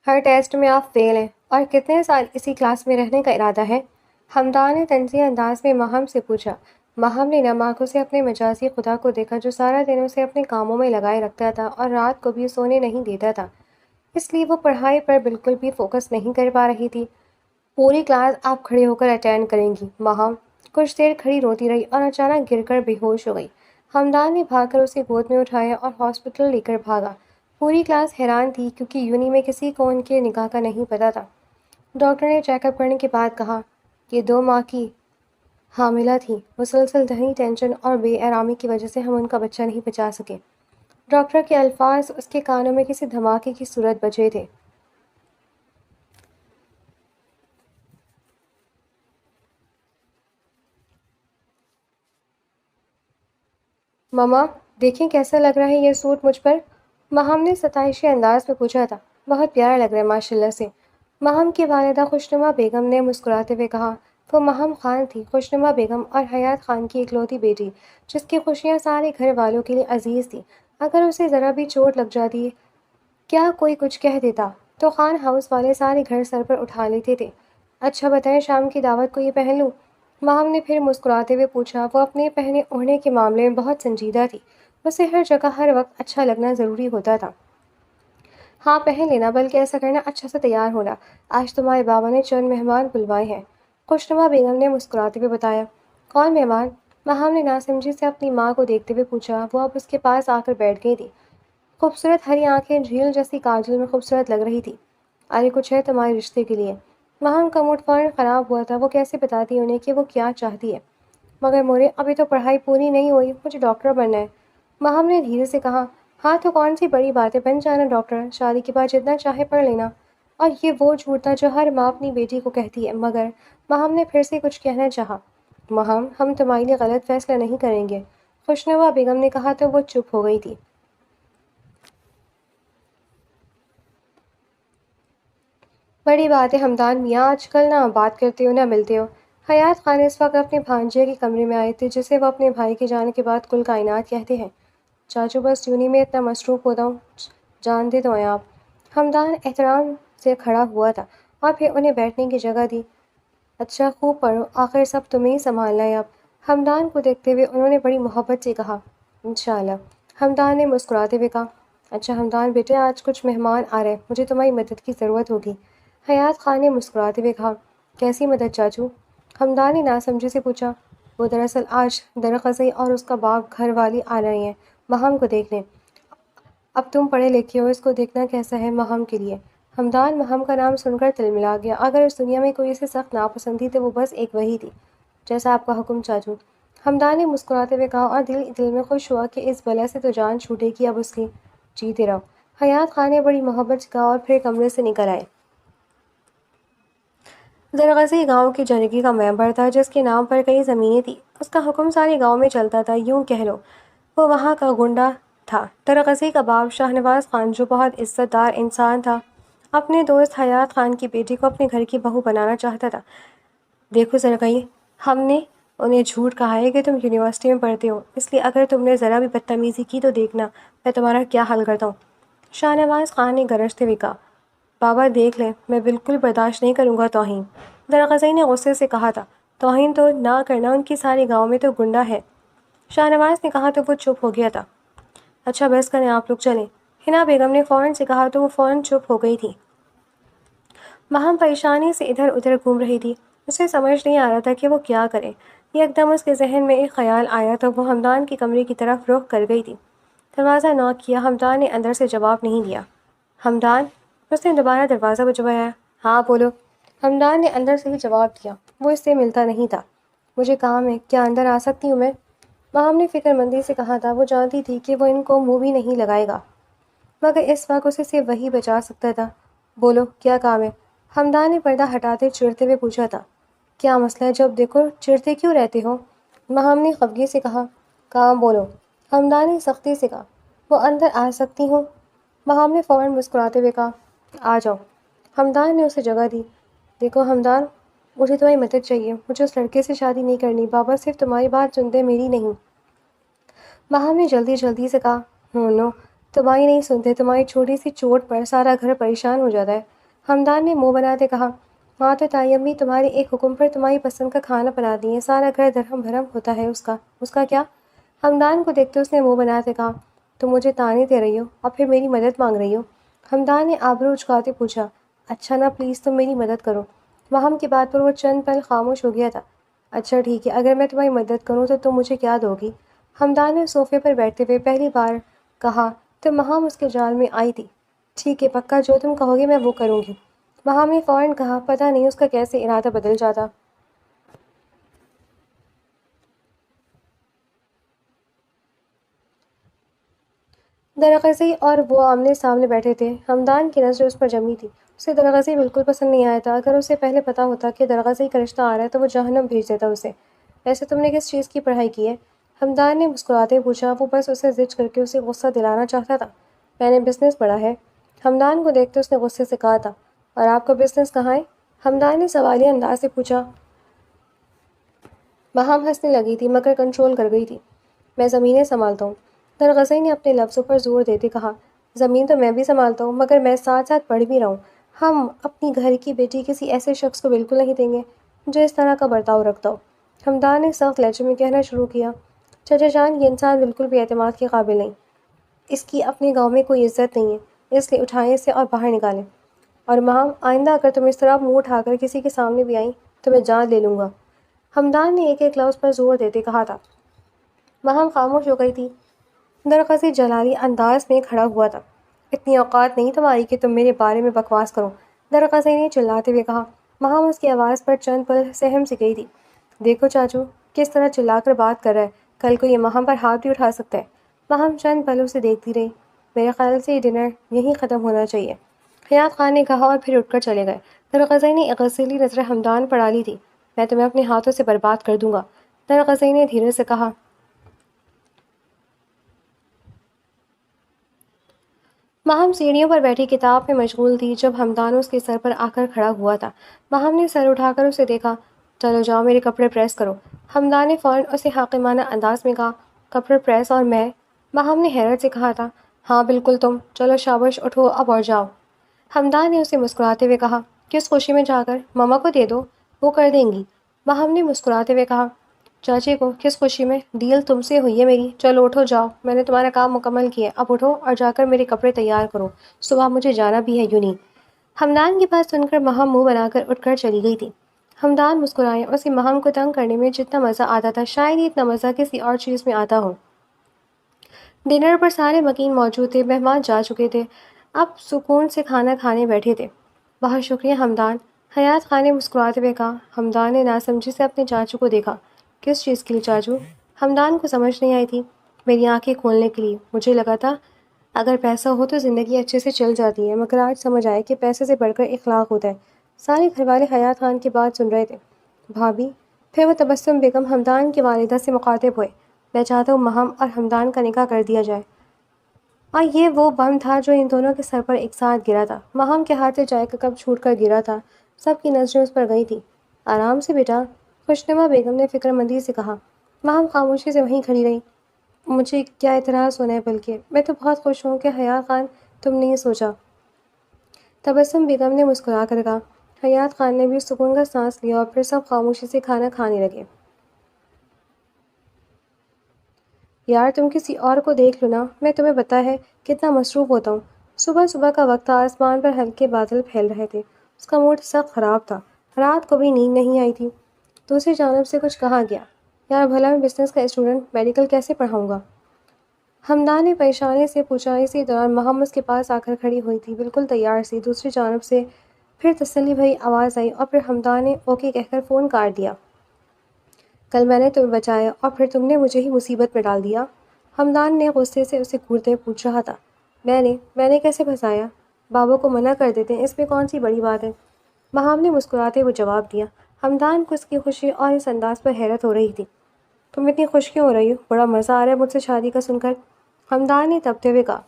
ہر test میں آپ فیل ہیں اور کتنے سال اسی کلاس میں رہنے کا ارادہ ہے؟ حمدان نے تنزیہ انداز میں ماہم سے پوچھا۔ ماہم نے نم آنکھوں سے اپنے مجازی خدا کو دیکھا جو سارا دن اسے اپنے کاموں میں لگائے رکھتا تھا اور رات کو بھی سونے نہیں دیتا تھا، اس لیے وہ پڑھائی پر بالکل بھی فوکس نہیں کر پا رہی تھی۔ پوری کلاس آپ کھڑے ہو کر اٹینڈ کریں گی۔ ماہم کچھ دیر کھڑی روتی رہی اور اچانک گر کر بے ہوش ہو گئی۔ حمدان نے بھاگ کر اسے گود میں اٹھایا اور ہاسپٹل لے کر بھاگا۔ پوری کلاس حیران تھی کیونکہ یونی میں کسی کو ان کے نکاح کا نہیں پتہ تھا۔ ڈاکٹر نے چیک اپ کرنے کے بعد کہا کہ 2 ماہ کی حاملہ تھی۔ مسلسل ذہنی ٹینشن اور بے آرامی کی وجہ سے ہم ان کا بچہ نہیں بچا سکے۔ ڈاکٹر کے الفاظ اس کے کانوں میں کسی دھماکے کی صورت بجے تھے۔ مما دیکھیں کیسا لگ رہا ہے یہ سوٹ مجھ پر؟ ماہم نے ستائشی انداز میں پوچھا تھا۔ بہت پیارا لگ رہا ہے ماشاء اللہ سے، ماہم کی والدہ خوشنما بیگم نے مسکراتے ہوئے کہا۔ وہ ماہم خان تھی، خوشنما بیگم اور حیات خان کی اکلوتی بیٹی، جس کی خوشیاں سارے گھر والوں کے لیے عزیز تھیں۔ اگر اسے ذرا بھی چوٹ لگ جاتی، کیا کوئی کچھ کہہ دیتا، تو خان ہاؤس والے سارے گھر سر پر اٹھا لیتے تھے۔ اچھا بتائیں شام کی دعوت کو یہ پہن لوں؟ ماہم نے پھر مسکراتے ہوئے پوچھا۔ وہ اپنے پہنے اوڑھنے کے معاملے میں بہت سنجیدہ تھی، اسے ہر جگہ ہر وقت اچھا لگنا ضروری ہوتا تھا۔ ہاں پہن لینا، بلکہ ایسا کرنا اچھا سے تیار ہونا، آج تمہارے بابا نے چند مہمان بلوائے ہیں، خوشنما بیگم نے مسکراتے ہوئے بتایا۔ کون مہمان؟ ماہم نے ناسمجھی سے اپنی ماں کو دیکھتے ہوئے پوچھا۔ وہ اب اس کے پاس آ کر بیٹھ گئی تھی، خوبصورت ہری آنکھیں جھیل جیسی کاجل میں خوبصورت لگ رہی تھی۔ ارے کچھ ہے تمہارے رشتے کے لیے؟ ماہم کا موڈ فوراً خراب ہوا تھا۔ وہ کیسے بتاتی انہیں کہ وہ کیا چاہتی ہے؟ مگر مورے ابھی تو پڑھائی پوری نہیں ہوئی، مجھے ڈاکٹر بننا ہے، ماہم نے دھیرے سے کہا۔ ہاں تو کون سی بڑی بات ہے، بن جانا ڈاکٹر، شادی کے بعد جتنا چاہے پڑھ لینا۔ اور یہ وہ جھوٹ تھا جو ہر ماں اپنی بیٹی کو کہتی ہے۔ مگر ماہم نے پھر سے کچھ کہنا چاہا۔ ماہم ہم تمہارے لیے غلط فیصلہ نہیں کریں گے، خوشنوا بیگم نے کہا تو وہ چپ ہو گئی تھی۔ بڑی بات ہے حمدان میاں، آج کل نہ بات کرتے ہو نہ ملتے ہو۔ حیات خان اس وقت اپنے بھانجے کے کمرے میں آئے تھے، جسے وہ اپنے بھائی کے جانے کے بعد کل کائنات کہتے ہیں۔ چاچو بس یونی میں اتنا مصروف ہوتا ہوں، جانتے تو ہیں آپ۔ حمدان احترام سے کھڑا ہوا تھا اور پھر انہیں بیٹھنے کی جگہ دی۔ اچھا خوب پڑھو، آخر سب تمہیں ہی سنبھالنا ہے اب، حمدان کو دیکھتے ہوئے انہوں نے بڑی محبت سے کہا۔ انشاءاللہ، حمدان نے مسکراتے ہوئے کہا۔ اچھا حمدان بیٹے، آج کچھ مہمان آ رہے ہیں، مجھے تمہاری مدد کی ضرورت ہوگی، حیات خان نے مسکراتے ہوئے کہا۔ کیسی مدد چاچو؟ حمدان نے ناسمجھی سے پوچھا۔ وہ دراصل آج درخزئی اور اس کا باپ گھر والی آ رہے ہیں ماہم کو دیکھنے۔ اب تم پڑھے لکھے ہو، اس کو دیکھنا کیسا ہے ماہم کے لیے؟ حمدان ماہم کا نام سن کر تلملا گیا۔ اگر اس دنیا میں کوئی اسے سخت ناپسند تھی تو وہ بس ایک وہی تھی۔ جیسا آپ کا حکم چاچو، حمدان نے مسکراتے ہوئے کہا اور دل دل میں خوش ہوا کہ اس بلا سے تو جان چھوٹے گی اب اس کی۔ جیتے رہو، حیات خان نے بڑی محبت سے کہا اور پھر کمرے سے نکل آئے۔ درغزی گاؤں کی جرگی کا ممبر تھا، جس کے نام پر کئی زمینیں تھیں۔ اس کا حکم سارے گاؤں میں چلتا تھا، یوں کہہ لو وہ وہاں کا گنڈا تھا۔ درغزی کا باپ شاہنواز خان، جو بہت عزت دار انسان تھا، اپنے دوست حیات خان کی بیٹی کو اپنے گھر کی بہو بنانا چاہتا تھا۔ دیکھو زرگئی، ہم نے انہیں جھوٹ کہا ہے کہ تم یونیورسٹی میں پڑھتے ہو، اس لیے اگر تم نے ذرا بھی بدتمیزی کی تو دیکھنا میں تمہارا کیا حل کرتا ہوں، شاہنواز خان نے گرجتے ہوئے کہا۔ بابا دیکھ لیں، میں بالکل برداشت نہیں کروں گا توہین، درغزی نے غصے سے کہا تھا۔ توہین تو نہ کرنا، ان کی سارے گاؤں میں تو گنڈا ہے، شاہنواز نے کہا تو وہ چپ ہو گیا تھا۔ اچھا بس کریں، آپ لوگ چلیں، حنا بیگم نے فوراً سے کہا تو وہ فوراً چپ ہو گئی تھی۔ ماہم پریشانی سے ادھر ادھر گھوم رہی تھی، اسے سمجھ نہیں آ رہا تھا کہ وہ کیا کرے۔ ایک دم اس کے ذہن میں ایک خیال آیا تو وہ حمدان کے کمرے کی طرف رخ کر گئی تھی۔ دروازہ نوک کیا، حمدان نے اندر سے جواب نہیں دیا۔ حمدان، اس نے دوبارہ دروازہ بجوایا۔ ہاں بولو، حمدان نے اندر سے ہی جواب دیا۔ وہ اس سے ملتا نہیں تھا۔ مجھے کام ہے، کیا اندر آ سکتی ہوں میں؟ ماہم نے فکر مندی سے کہا تھا۔ وہ جانتی تھی کہ وہ ان کو منہ بھی نہیں لگائے گا، مگر اس وقت اسے صرف وہی بچا سکتا تھا۔ بولو کیا کام ہے؟ حمدان نے پردہ ہٹاتے چڑھتے ہوئے پوچھا تھا۔ کیا مسئلہ ہے، جب دیکھو چڑھتے کیوں رہتے ہو؟ ماہم نے خفگی سے کہا۔ کام بولو، حمدان نے سختی سے کہا۔ وہ اندر آ سکتی ہوں؟ ماہم نے فوراً مسکراتے ہوئے کہا۔ آ جاؤ، حمدان نے اسے جگہ دی۔ دیکھو حمدان، مجھے تمہاری مدد چاہیے، مجھے اس لڑکے سے شادی نہیں کرنی، بابا صرف تمہاری بات سنتے میری نہیں، ماہم نے جلدی جلدی سے کہا۔ نو تمہاری نہیں سنتے، تمہاری چھوٹی سی چوٹ پر سارا گھر پریشان ہو جاتا ہے، ہمدان نے منہ بناتے کہا، ہاں تو تائی امی تمہارے ایک حکم پر تمہاری پسند کا کھانا بنا دیے، سارا گھر درہم بھرم ہوتا ہے اس کا کیا؟ ہمدان کو دیکھتے اس نے منہ بناتے کہا، تم مجھے تانے دے رہی ہو اور پھر میری مدد مانگ رہی ہو؟ ہمدان نے آبرو اچکاتے پوچھا، اچھا نا پلیز تم میری مدد کرو۔ وہم کی بات پر وہ چند پل خاموش ہو گیا تھا۔ اچھا ٹھیک ہے، اگر میں تمہاری مدد کروں تو تم مجھے کیا دو گی؟ ہمدان نے صوفے پر بیٹھتے ہوئے پہلی بار کہا تو وہم اس کے جال میں آئی تھی۔ ٹھیک ہے پکا، جو تم کہو گے میں وہ کروں گی۔ وہم نے فوراً کہا، پتہ نہیں اس کا کیسے ارادہ بدل جاتا۔ درغزی اور وہ آمنے سامنے بیٹھے تھے۔ ہمدان کی نظر اس پر جمی تھی۔ اسے درغزی بالکل پسند نہیں آیا تھا۔ اگر اسے پہلے پتہ ہوتا کہ درغزی کا رشتہ آ رہا ہے تو وہ جہنم بھیج دیتا اسے۔ ویسے تم نے کس چیز کی پڑھائی کی ہے؟ ہمدان نے مسکراتے پوچھا۔ وہ بس اسے زج کر کے اسے غصہ دلانا چاہتا تھا۔ میں نے بزنس پڑھا ہے۔ ہمدان کو دیکھتے اس نے غصے سے کہا تھا۔ اور آپ کا بزنس کہاں ہے؟ ہمدان نے سوالیہ انداز سے پوچھا۔ وہم ہنسنے لگی تھی مگر کنٹرول کر گئی تھی۔ میں زمینیں سنبھالتا ہوں۔ درغزی نے اپنے لفظوں پر زور دیتے کہا، زمین تو میں بھی سنبھالتا ہوں مگر میں ساتھ ساتھ پڑھ بھی رہا ہوں۔ ہم اپنی گھر کی بیٹی کسی ایسے شخص کو بالکل نہیں دیں گے جو اس طرح کا برتاؤ رکھتا ہو۔ ہمدان نے سخت لہجے میں کہنا شروع کیا، چچا جان یہ انسان بالکل بھی اعتماد کے قابل نہیں، اس کی اپنے گاؤں میں کوئی عزت نہیں ہے، اس لیے اٹھائیں اسے اور باہر نکالیں۔ اور ماں آئندہ اگر تم اس طرح منہ اٹھا کر کسی کے سامنے بھی آئیں تو میں جان لے لوں گا۔ ہمدان نے ایک ایک لفظ پر زور دیتے کہا تھا۔ وہم خاموش ہو گئی تھی۔ درغزی جلالی انداز میں کھڑا ہوا تھا۔ اتنی اوقات نہیں تمہاری کہ تم میرے بارے میں بکواس کرو، درغزی نے چلاتے ہوئے کہا۔ وہم اس کی آواز پر چند پل سہم سی گئی تھی۔ دیکھو چاچو کس طرح چلا کر بات کر رہا ہے، کل کو یہ وہم پر ہاتھ بھی اٹھا سکتا ہے۔ وہم چند پل اسے دیکھتی رہی۔ میرے خیال سے یہ ڈنر یہیں ختم ہونا چاہیے، حیات خان نے کہا اور پھر اٹھ کر چلے گئے۔ درغزی نے ایک غصیلی نظر ہمدان پر ڈالی تھی۔ میں تمہیں اپنے ہاتھوں سے برباد کر دوں گا، درغزی نے دھیرے سے کہا۔ وہم سیڑھیوں پر بیٹھی کتاب میں مشغول تھی جب ہمدان اس کے سر پر آ کر کھڑا ہوا تھا۔ وہم نے سر اٹھا کر اسے دیکھا۔ چلو جاؤ میرے کپڑے پریس کرو، ہمدان نے فوراً اسے حاکمانہ انداز میں کہا۔ کپڑے پریس اور میں؟ وہم نے حیرت سے کہا تھا۔ ہاں بالکل تم، چلو شاباش اٹھو اب اور جاؤ۔ ہمدان نے اسے مسکراتے ہوئے کہا، کس خوشی میں جا کر؟ ماما کو دے دو، وہ کر دیں گی۔ وہم نے مسکراتے ہوئے کہا، چاچی کو کس خوشی میں؟ ڈیل تم سے ہوئی ہے میری، چلو اٹھو جاؤ، میں نے تمہارا کام مکمل کیا، اب اٹھو اور جا کر میرے کپڑے تیار کرو، صبح مجھے جانا بھی ہے یونی۔ ہمدان کی بات سن کر وہم منہ بنا کر اٹھ کر چلی گئی تھی۔ ہمدان مسکرائے، اسے وہم کو تنگ کرنے میں جتنا مزہ آتا تھا شاید ہی اتنا مزہ کسی اور چیز میں آتا ہو۔ ڈنر پر سارے مکین موجود تھے، مہمان جا چکے تھے، اب سکون سے کھانا کھانے بیٹھے تھے۔ بہت شکریہ ہمدان، حیات خان نے مسکراتے ہوئے کہا۔ ہمدان نے ناسمجھی سے اپنے چاچو کو دیکھا۔ کس چیز کے لیے چاچو؟ ہمدان کو سمجھ نہیں آئی تھی۔ میری آنکھیں کھولنے کے لیے، مجھے لگا تھا اگر پیسہ ہو تو زندگی اچھے سے چل جاتی ہے مگر آج سمجھ آئے کہ پیسے سے بڑھ کر اخلاق ہوتا ہے۔ سارے گھر والے حیات خان کی بات سن رہے تھے۔ بھابھی، پھر وہ تبسم بیگم ہمدان کی والدہ سے مخاطب ہوئے، میں چاہتا ہوں وہم اور ہمدان کا نکاح کر دیا جائے۔ اور یہ وہ بم تھا جو ان دونوں کے سر پر ایک ساتھ گرا تھا۔ وہم کے ہاتھ سے چائے کا کپ چھوٹ کر گرا تھا، سب کی نظریں اس پر گئی تھی۔ آرام سے بیٹا، خوشنما بیگم نے فکر مندی سے کہا۔ وہم خاموشی سے وہیں کھڑی رہی۔ مجھے کیا اعتراض ہونا ہے، بلکہ میں تو بہت خوش ہوں کہ حیات خان تم نے یہ سوچا، تبسم بیگم نے مسکرا کر کہا۔ حیات خان نے بھی سکون کا سانس لیا اور پھر سب خاموشی سے کھانا کھانے لگے۔ یار تم کسی اور کو دیکھ لو نا، میں تمہیں پتہ ہے کتنا مصروف ہوتا ہوں۔ صبح صبح کا وقت تھا، آسمان پر ہلکے بادل پھیل رہے تھے، اس کا موڈ سخت خراب تھا، رات کو بھی نیند نہیں آئی تھی۔ دوسری جانب سے کچھ کہا گیا، یار بھلا میں بزنس کا اسٹوڈنٹ میڈیکل کیسے پڑھاؤں گا؟ ہمدان نے پریشانی سے پوچھا۔ اسی دوران وہم اس کے پاس آ کر کھڑی ہوئی تھی، بالکل تیار سی۔ دوسری جانب سے پھر تسلی بھری آواز آئی اور پھر ہمدان نے اوکے کہہ کر فون کاٹ دیا۔ کل میں نے تمہیں بچایا اور پھر تم نے مجھے ہی مصیبت میں ڈال دیا، ہمدان نے غصے سے اسے گھورتے پوچھ رہا تھا۔ میں نے کیسے پھنسایا؟ بابا کو منع کر دیتے ہیں، اس میں کون سی بڑی بات ہے؟ وہم نے مسکراتے ہوئے جواب دیا۔ ہمدان کو اس کی خوشی اور اس انداز پر حیرت ہو رہی تھی۔ تم اتنی خوش کیوں ہو رہی ہو؟ بڑا مزہ آ رہا ہے مجھ سے شادی کا سن کر، ہمدان نے تبتے ہوئے کہا۔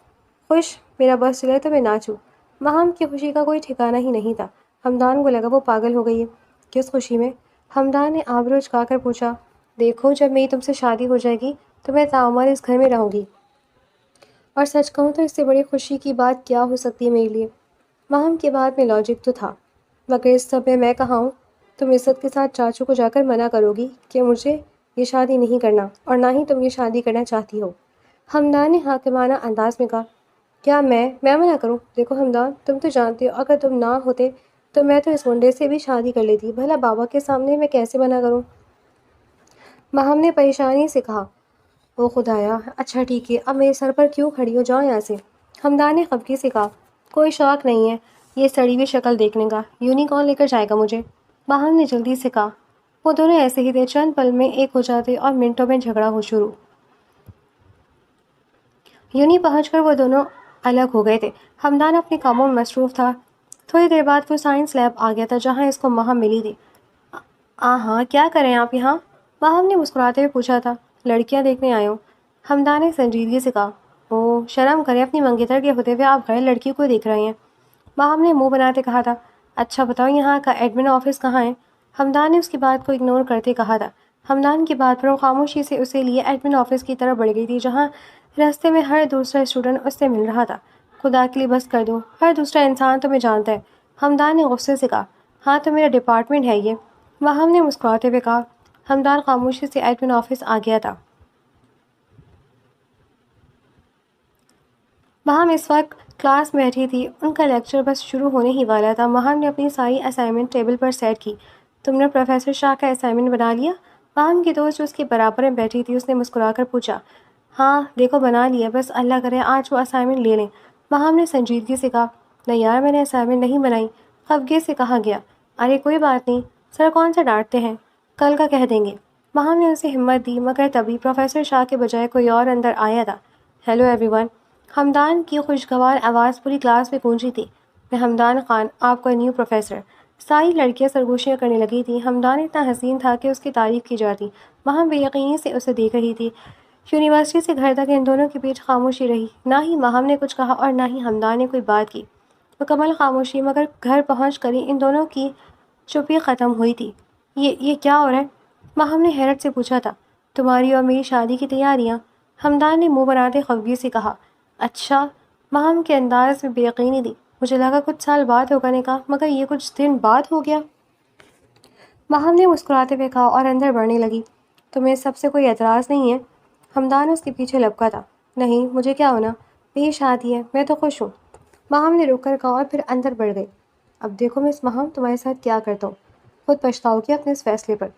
خوش؟ میرا بس چلے تو میں ناچوں۔ وہم کی خوشی کا کوئی ٹھکانہ ہی نہیں تھا۔ ہمدان کو لگا وہ پاگل ہو گئی ہے۔ کس خوشی میں؟ ہمدان نے آبرو اچکا کر پوچھا۔ دیکھو جب میری تم سے شادی ہو جائے گی تو میں تعمیر اس گھر میں رہوں گی، اور سچ کہوں تو اس سے بڑی خوشی کی بات کیا ہو سکتی ہے میرے لیے؟ ماہم کی بات میں لاجک تو تھا، مگر اس سب میں کہاں ہوں؟ تم عزت کے ساتھ چاچو کو جا کر منع کرو گی کہ مجھے یہ شادی نہیں کرنا، اور نہ ہی تم یہ شادی کرنا چاہتی ہو۔ ہمدان نے حاکمانہ انداز میں کہا۔ کیا میں منع کروں؟ دیکھو ہمدان، تم تو جانتے ہو اگر تم نہ ہوتے تو میں تو اس گنڈے سے بھی شادی کر لیتی، بھلا بابا کے سامنے میں کیسے منع کروں؟ ماہم نے پریشانی سے کہا۔ او خدایا، اچھا ٹھیک ہے، اب میرے سر پر کیوں کھڑی ہو، جاؤ یہاں سے۔ ہمدان نے خفگی سے کہا۔ کوئی شوق نہیں ہے یہ سڑی ہوئی شکل دیکھنے کا، یونی کون لے کر جائے گا مجھے؟ ماہم نے جلدی سے کہا۔ وہ دونوں ایسے ہی تھے، چند پل میں ایک ہو جاتے اور منٹوں میں جھگڑا ہو شروع۔ یونی پہنچ کر وہ دونوں الگ ہو گئے تھے۔ ہمدان اپنے کاموں میں مصروف تھا۔ تھوڑی دیر بعد وہ سائنس لیب آ گیا تھا جہاں اس کو ماہم ملی تھی۔ ہاں، کیا کریں آپ یہاں؟ ماہم نے مسکراتے ہوئے پوچھا تھا۔ لڑکیاں دیکھنے آئے ہوں، ہمدان نے سنجیدگی سے کہا۔ او شرم کریں، اپنی منگیتر کے ہوتے ہوئے آپ غیر لڑکی کو دیکھ رہے ہیں۔ ماہم نے منہ بناتے کہا تھا۔ اچھا بتاؤ یہاں کا ایڈمن آفس کہاں ہے؟ ہمدان نے اس کی بات کو اگنور کرتے کہا تھا۔ ہمدان کی بات پر وہ خاموشی سے اسے لیے ایڈمن آفس کی طرف بڑھ گئی تھی جہاں راستے میں ہر دوسرا اسٹوڈنٹ اس سے مل رہا تھا۔ خدا کے لیے بس کر دو، ہر دوسرا انسان تمہیں جانتا ہے، ہمدان نے غصے سے کہا۔ ہاں تو میرا ڈپارٹمنٹ ہے یہ، ماہم نے مسکراتے ہوئے کہا۔ ہمدان خاموشی سے ایڈمن آفس آ گیا تھا۔ ماہم اس وقت کلاس میں بیٹھی تھی، ان کا لیکچر بس شروع ہونے ہی والا تھا۔ ماہم نے اپنی ساری اسائنمنٹ ٹیبل پر سیٹ کی۔ تم نے پروفیسر شاہ کا اسائنمنٹ بنا لیا؟ ماہم کی دوست جو اس کے برابر میں بیٹھی تھی اس نے مسکرا کر پوچھا۔ ہاں دیکھو بنا لیا، بس اللہ کرے آج وہ اسائنمنٹ لے لیں۔ ماہم نے سنجیدگی سے کہا۔ نہیں یار، میں نے اسائنمنٹ نہیں بنائی، خفگی سے کہا گیا۔ ارے کوئی بات نہیں، سر کون سا ڈانٹتے ہیں، کل کا کہہ دیں گے۔ ماہم نے اسے ہمت دی، مگر تبھی پروفیسر شاہ کے بجائے کوئی اور اندر آیا تھا۔ ہیلو ایوری ون، ہمدان کی خوشگوار آواز پوری کلاس میں گونجی تھی۔ میں ہمدان خان، آپ کا نیو پروفیسر۔ ساری لڑکیاں سرگوشیاں کرنے لگی تھیں۔ ہمدان اتنا حسین تھا کہ اس کی تعریف کی جاتی۔ ماہم بے یقینی سے اسے دیکھ رہی تھی۔ یونیورسٹی سے گھر تک ان دونوں کے بیچ خاموشی رہی، نہ ہی ماہم نے کچھ کہا اور نہ ہی ہمدان نے کوئی بات کی۔ مکمل خاموشی، مگر گھر پہنچ کر ہی ان دونوں کی چپی ختم ہوئی تھی۔ یہ کیا ہو رہا ہے؟ ماہم نے حیرت سے پوچھا تھا۔ تمہاری اور میری شادی کی تیاریاں، ہمدان نے منہ بناتے خفگی سے کہا۔ اچھا، ماہم کے انداز میں بے یقینی تھی۔ مجھے لگا کچھ سال بعد ہوگا نکاح، مگر یہ کچھ دن بعد ہو گیا۔ ماہم نے مسکراتے ہوئے کہا اور اندر بڑھنے لگی۔ تمہیں سب سے کوئی اعتراض نہیں ہے؟ ہمدان اس کے پیچھے لپکا تھا۔ نہیں، مجھے کیا ہونا، میری شادی ہے، میں تو خوش ہوں۔ ماہم نے رک کر کہا اور پھر اندر بڑھ گئی۔ اب دیکھو مس ماہم، تمہارے ساتھ کیا کرتا ہوں، خود پچھتاؤ گی اپنے اس فیصلے پر۔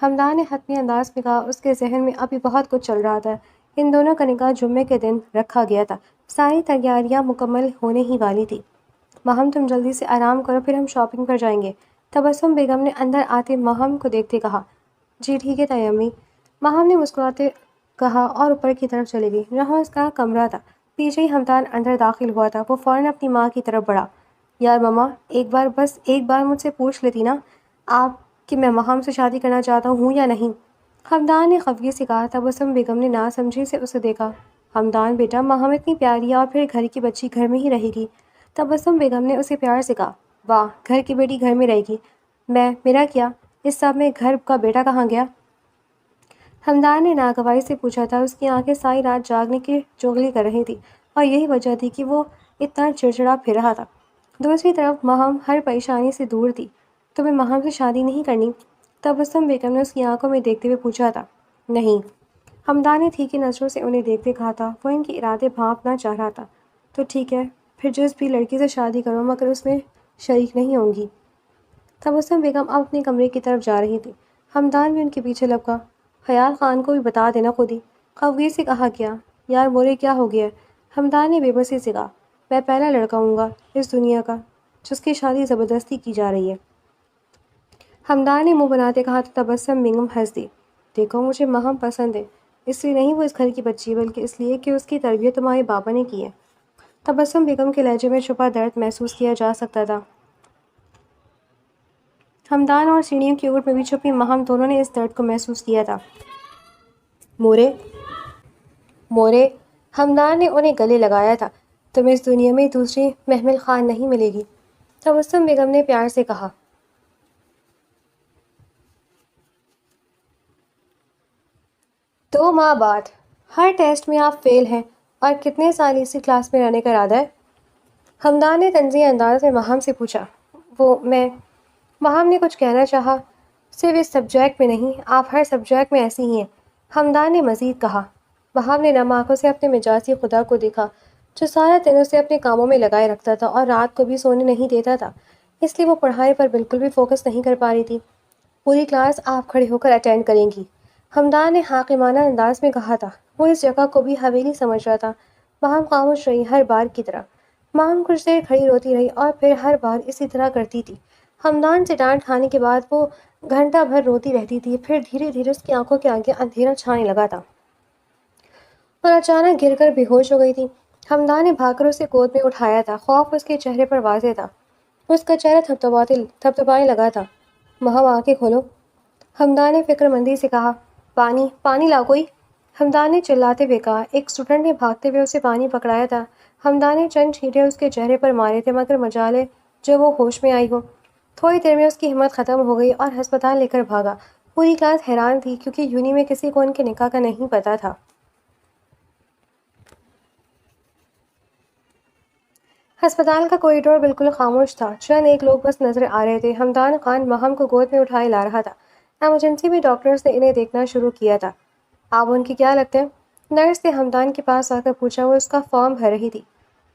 ہمدان نے حتمی انداز میں کہا۔ اس کے ذہن میں ابھی بہت کچھ چل رہا تھا۔ ان دونوں کا نکاح جمعے کے دن رکھا گیا تھا، ساری تیاریاں مکمل ہونے ہی والی تھی۔ ماہم تم جلدی سے آرام کرو، پھر ہم شاپنگ پر جائیں گے، تبسم بیگم نے اندر آتے ماہم کو دیکھتے کہا۔ جی ٹھیک ہے طائی امی، ماہم نے مسکراتے کہا اور اوپر کی طرف چلی گئی جہاں اس کا کمرہ تھا۔ پیچھے ہی ہمدان اندر داخل ہوا تھا۔ وہ فوراً اپنی ماں کی طرف بڑھا۔ یار مما، ایک بار مجھ سے پوچھ لیتی نا آپ کہ میں ماہم سے شادی کرنا چاہتا ہوں یا نہیں؟ ہمدان نے خفگی سے کہا۔ تبسم بیگم نے ناسمجھی سے اسے دیکھا۔ ہمدان بیٹا، ماہم اتنی پیاری ہے اور پھر گھر کی بچی گھر میں ہی رہے گی۔ تبسم بیگم نے اسے پیار سے کہا۔ واہ، گھر کی بیٹی گھر میں رہے گی، میرا کیا، اس سب میں گھر کا بیٹا کہاں گیا؟ ہمدان نے ناگواری سے پوچھا تھا۔ اس کی آنکھیں ساری رات جاگنے کی چغلی کر رہی تھی اور یہی وجہ تھی کہ وہ اتنا چڑچڑا پھر رہا تھا۔ دوسری طرف ماہم ہر پریشانی سے دور تھی۔ تمہیں ماہم سے شادی نہیں کرنی؟ تبسم بیگم نے اس کی آنکھوں میں دیکھتے ہوئے پوچھا تھا۔ نہیں، ہمدان نے تھیکی نظروں سے انہیں دیکھتے کہا تھا۔ وہ ان کے ارادے بھانپنا چاہ رہا تھا۔ تو ٹھیک ہے، پھر جس بھی لڑکی سے شادی کرو مگر اس میں شریک نہیں ہوں گی۔ تبسم بیگم اب اپنے کمرے کی طرف جا رہی تھی۔ ہمدان بھی ان کے پیچھے لپکا۔ خیال خان کو بھی بتا دینا خود ہی، خفگی سے کہا گیا۔ یار مورے کیا ہو گیا ہے؟ ہمدان نے بے بسی سے کہا۔ میں پہلا لڑکا ہوں گا اس دنیا کا جس کی شادی زبردستی کی جا رہی ہے۔ ہمدان نے منہ بناتے کہا تو تبسم بیگم ہنس دی۔ دیکھو مجھے ماہم پسند ہے، اس لیے نہیں وہ اس گھر کی بچی بلکہ اس لیے کہ اس کی تربیت تمہارے بابا نے کی ہے۔ تبسم بیگم کے لہجے میں چھپا درد محسوس کیا جا سکتا تھا۔ ہمدان اور سیڑھیوں کی اوٹ میں بھی چھپی ماہم دونوں نے اس درد کو محسوس کیا تھا۔ مورے، ہمدان نے انہیں گلے لگایا تھا۔ تمہیں اس دنیا میں دوسری محمل خان نہیں ملے گی، تبسم بیگم نے پیار سے کہا۔ 2 ماہ بعد، ہر ٹیسٹ میں آپ فیل ہیں اور کتنے سال اسی کلاس میں رہنے کا ارادہ ہے؟ حمدان نے تنزیہ انداز میں ماہم سے پوچھا۔ میں ماہم نے کچھ کہنا چاہا، صرف اس سبجیکٹ میں نہیں، آپ ہر سبجیکٹ میں ایسی ہی ہیں، حمدان نے مزید کہا۔ ماہم نے نم آنکھوں سے اپنے مجازی خدا کو دیکھا جو سارا دن اسے اپنے کاموں میں لگائے رکھتا تھا اور رات کو بھی سونے نہیں دیتا تھا، اس لیے وہ پڑھائی پر بالکل بھی فوکس نہیں کر پا رہی تھی۔ پوری کلاس آپ کھڑے ہو کر اٹینڈ کریں گی، حمدان نے حاکمانہ انداز میں کہا تھا۔ وہ اس جگہ کو بھی حویلی سمجھ رہا تھا۔ ماہم خاموش رہی، ہر بار کی طرح۔ ماہم کچھ دیر کھڑی روتی رہی اور پھر ہر بار اسی طرح کرتی تھی۔ حمدان سے ڈانٹ کھانے کے بعد وہ گھنٹہ بھر روتی رہتی تھی، پھر دھیرے دھیرے اس کی آنکھوں کے آگے اندھیرا چھانے لگا تھا اور اچانک گر کر بے ہوش ہو گئی تھی۔ حمدان نے بھاگ کر اسے گود میں اٹھایا تھا، خوف اس کے چہرے پر واضح تھا، اس کا چہرہ تھپتھپانے لگا تھا۔ ماہم آنکھیں کھولو، حمدان نے فکر مندی سے کہا۔ پانی لاؤ کوئی، حمدان نے چلاتے ہوئے کہا۔ ایک اسٹوڈنٹ نے بھاگتے ہوئے اسے پانی پکڑایا تھا۔ حمدان نے چند چھینٹے اس کے چہرے پر مارے تھے مگر مجالے جو وہ ہوش میں آئی ہو۔ تھوڑی دیر میں اس کی ہمت ختم ہو گئی اور ہسپتال لے کر بھاگا۔ پوری کلاس حیران تھی کیونکہ یونی میں کسی کو ان کے نکاح کا نہیں پتہ تھا۔ ہسپتال کا کوریڈور بالکل خاموش تھا، چند ایک لوگ بس نظر آ رہے تھے۔ حمدان خان ماہم کو گود میں اٹھائے لا رہا تھا۔ ایمرجنسی میں ڈاکٹرز نے انہیں دیکھنا شروع کیا تھا۔ آپ ان کی کیا لگتے ہیں؟ نرس نے حمدان کے پاس آ کر پوچھا۔ وہ اس کا فارم بھر رہی تھی۔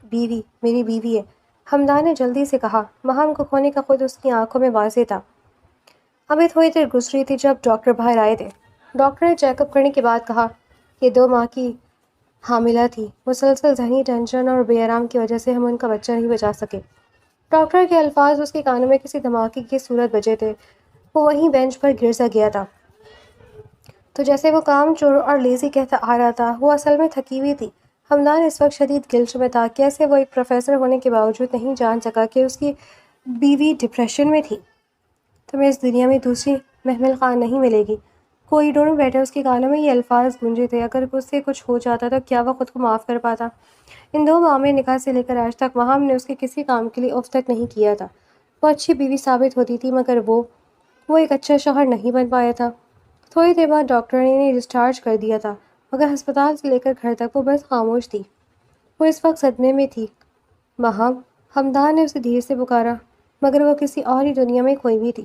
بیوی، میری بیوی ہے، حمدان نے جلدی سے کہا۔ ماہم کو کھونے کا خود اس کی آنکھوں میں واضح تھا۔ ابھی تھوڑی دیر گزری تھی جب ڈاکٹر باہر آئے تھے۔ ڈاکٹر نے چیک اپ کرنے کے بعد کہا کہ 2 ماہ کی حاملہ تھی، مسلسل ذہنی ٹینشن اور بے آرام کی وجہ سے ہم ان کا بچہ نہیں بچا سکے۔ ڈاکٹر کے الفاظ اس کے کانوں میں کسی دھماکے کی صورت بجے تھے۔ وہ وہیں بینچ پر گر سا گیا تھا تو جیسے وہ کام چور اور لیزی کہتا آ رہا تھا، وہ اصل میں تھکی ہوئی تھی۔ حمدان اس وقت شدید گلٹ میں تھا، کیسے وہ ایک پروفیسر ہونے کے باوجود نہیں جان سکا کہ اس کی بیوی ڈپریشن میں تھی۔ تمہیں اس دنیا میں دوسری محمل خان نہیں ملے گی۔ کوریڈور میں بیٹھے اس کے کانوں میں یہ الفاظ گونجے تھے۔ اگر اس سے کچھ ہو جاتا تو کیا وہ خود کو معاف کر پاتا؟ ان 2 ماہ میں نکاح سے لے کر آج تک ماہم نے اس کے کسی کام کے لیے اف تک نہیں کیا تھا۔ وہ اچھی بیوی ثابت ہوتی تھی مگر وہ ایک اچھا شوہر نہیں بن پایا تھا۔ تھوڑی دیر بعد ڈاکٹر نے انہیں ڈسچارج کر دیا تھا مگر ہسپتال سے لے کر گھر تک وہ بس خاموش تھی۔ وہ اس وقت صدمے میں تھی۔ ماہم، حمدان نے اسے دھیرے سے پکارا مگر وہ کسی اور ہی دنیا میں کھوئی ہوئی تھی۔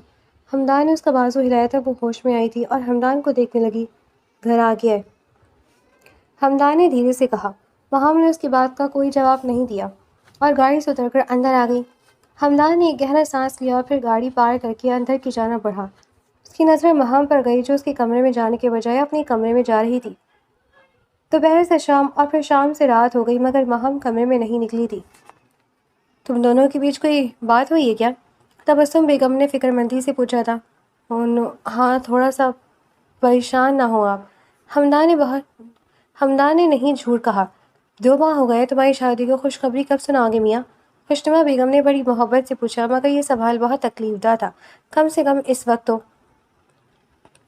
حمدان نے اس کا بازو ہلایا تھا، وہ ہوش میں آئی تھی اور حمدان کو دیکھنے لگی۔ گھر آ گیا ہے، حمدان نے دھیرے سے کہا۔ ماہم نے اس کی بات کا کوئی جواب نہیں دیا اور گاڑی سے اتر کر اندر آ گئی۔ حمدان نے ایک گہرا سانس لیا اور پھر گاڑی پار کر کے اندر کی جانب بڑھا۔ اس کی نظر ماہم پر گئی جو اس کے کمرے میں جانے کے بجائے اپنے کمرے میں جا رہی تھی۔ دوپہر سے شام اور پھر شام سے رات ہو گئی مگر ماہم کمرے میں نہیں نکلی تھی۔ تم دونوں کے بیچ کوئی بات ہوئی ہے کیا؟ تبسم بیگم نے فکر مندی سے پوچھا تھا۔ ہاں، تھوڑا سا۔ پریشان نہ ہو آپ، حمدان نے نہیں جھوٹ کہا۔ 2 ماہ ہو گئے، تمہاری شادی کو خوشخبری کب سناؤ گے میاں؟ خوشنما بیگم نے بڑی محبت سے پوچھا مگر یہ سوال بہت تکلیف دہ تھا۔ کم سے کم اس وقت تو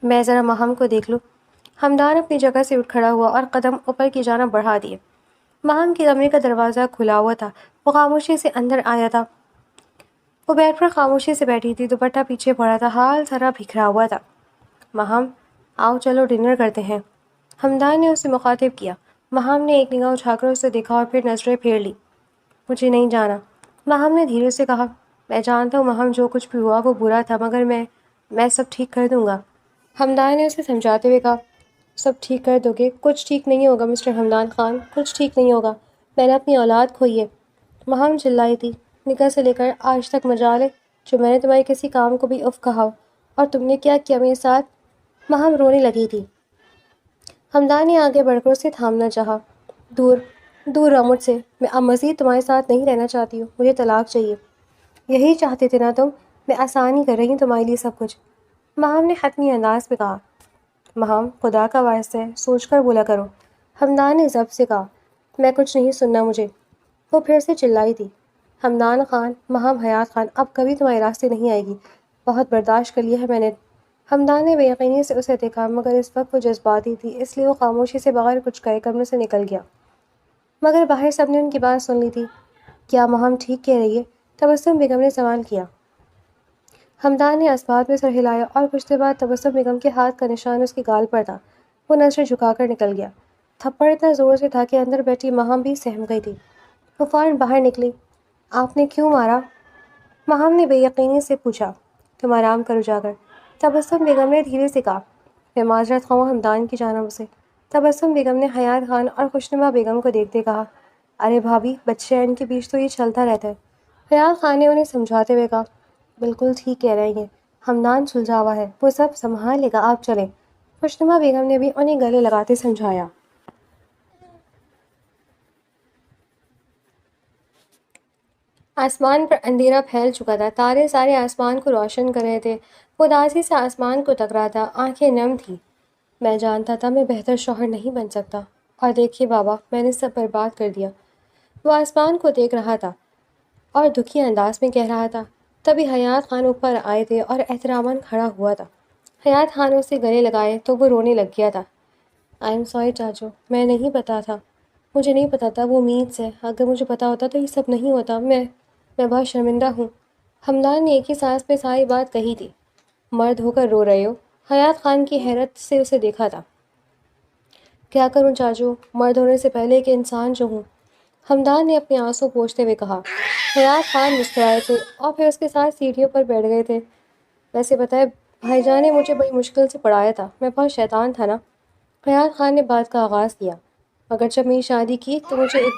میں ذرا ماہم کو دیکھ لوں۔ حمدان اپنی جگہ سے اٹھ کھڑا ہوا اور قدم اوپر کی جانب بڑھا دیے۔ ماہم کے کمرے کا دروازہ کھلا ہوا تھا، وہ خاموشی سے اندر آیا تھا۔ وہ بیڈ پر خاموشی سے بیٹھی تھی، دوپٹہ پیچھے پڑا تھا، حال ذرا بکھرا ہوا تھا۔ ماہم، آؤ چلو ڈنر کرتے ہیں، حمدان نے اسے مخاطب کیا۔ ماہم نے ایک نگاہ اٹھا کر اسے دیکھا اور پھر نظریں پھیر لی۔ مجھے نہیں جانا، ماہم نے دھیرے سے کہا۔ میں جانتا ہوں ماہم، جو کچھ بھی ہوا وہ برا تھا مگر میں سب ٹھیک کر دوں گا، حمدان نے اسے سمجھاتے ہوئے کہا۔ سب ٹھیک کر دو گے؟ کچھ ٹھیک نہیں ہوگا مسٹر حمدان خان، کچھ ٹھیک نہیں ہوگا۔ میں نے اپنی اولاد کھوئی ہے، ماہم چلائی تھی۔ نکاح سے لے کر آج تک مجالے جو میں نے تمہارے کسی کام کو بھی اف کہا ہو، اور تم نے کیا کیا میرے ساتھ؟ ماہم رونے لگی تھی۔ حمدان نے آگے بڑھ کر اسے تھامنا چاہا۔ دور دور رہو مجھ سے، میں اب مزید تمہارے ساتھ نہیں رہنا چاہتی ہوں، مجھے طلاق چاہیے۔ یہی چاہتے تھے نا تم؟ میں آسان ہی کر رہی ہوں تمہارے لیے سب کچھ، ماہم نے حتمی انداز میں کہا۔ ماہم، خدا کا واسطہ ہے، سوچ کر بولا کرو، حمدان نے ضبط سے کہا۔ میں کچھ نہیں سننا مجھے، وہ پھر سے چلائی تھی۔ حمدان خان، ماہم حیات خان اب کبھی تمہارے راستے نہیں آئے گی، بہت برداشت کر لیا ہے میں نے۔ حمدان نے بے یقینی سے اسے دیکھا مگر اس وقت وہ جذباتی تھی، اس لیے وہ خاموشی سے بغیر کچھ کہے کمرے سے نکل گیا۔ مگر باہر سب نے ان کی بات سن لی تھی۔ کیا ماہم ٹھیک کہہ رہی ہے؟ تبسم بیگم نے سوال کیا۔ حمدان نے اسبات میں سر ہلایا اور کچھ دیر بعد تبسم بیگم کے ہاتھ کا نشان اس کے گال پر تھا۔ وہ نظر جھکا کر نکل گیا۔ تھپڑ اتنا زور سے تھا کہ اندر بیٹھی ماہم بھی سہم گئی تھی۔ وہ فوراً باہر نکلی۔ آپ نے کیوں مارا؟ ماہم نے بے یقینی سے پوچھا۔ تم آرام کرو جا کر، تبسم بیگم نے دھیرے سے کہا۔ میں معذرت خواہ ہمدان کی جانب سے۔ تبسم بیگم نے حیات خان اور خوشنما بیگم کو دیکھتے کہا۔ ارے بھابھی، بچے ہیں، ان کے بیچ تو یہ چلتا رہتا ہے۔ حیات خان نے انہیں سمجھاتے ہوئے کہا۔ بالکل ٹھیک کہہ رہی ہیں، ہمدان سلجھا ہوا ہے، وہ سب سنبھال لے گا، آپ چلیں۔ خوشنما بیگم نے بھی انہیں گلے لگاتے سمجھایا۔ آسمان پر اندھیرا پھیل چکا تھا، تارے سارے آسمان کو روشن کر رہے تھے۔ وہ اداسی سے آسمان کو تک رہا تھا، آنکھیں نم تھیں۔ میں جانتا تھا میں بہتر شوہر نہیں بن سکتا، اور دیکھیے بابا، میں نے سب برباد کر دیا۔ وہ آسمان کو دیکھ رہا تھا اور دکھی انداز میں کہہ رہا تھا۔ تبھی حیات خان اوپر آئے تھے اور احتراماً کھڑا ہوا تھا۔ حیات خان اسے گلے لگائے تو وہ رونے لگ گیا تھا۔ آئی ایم سوری چاچو، میں نہیں پتا تھا، مجھے نہیں پتا تھا وہ میت ہے، اگر مجھے پتا ہوتا تو یہ سب نہیں ہوتا، میں بہت شرمندہ ہوں۔ ہمدان نے ایک ہی سانس میں ساری بات کہی تھی۔ مرد ہو کر رو رہے ہو؟ حیات خان کی حیرت سے اسے دیکھا تھا۔ کیا کروں چاچو، مرد ہونے سے پہلے ایک انسان جو ہوں، ہمدان نے اپنے آنسو پوچھتے ہوئے کہا۔ حیات خان مسکرائے تھے اور پھر اس کے ساتھ سیڑھیوں پر بیٹھ گئے تھے۔ ویسے بتائے، بھائی جان نے مجھے بڑی مشکل سے پڑھایا تھا، میں بہت شیطان تھا نا؟ حیات خان نے بات کا آغاز کیا۔ مگر جب میری شادی کی تو مجھے ایک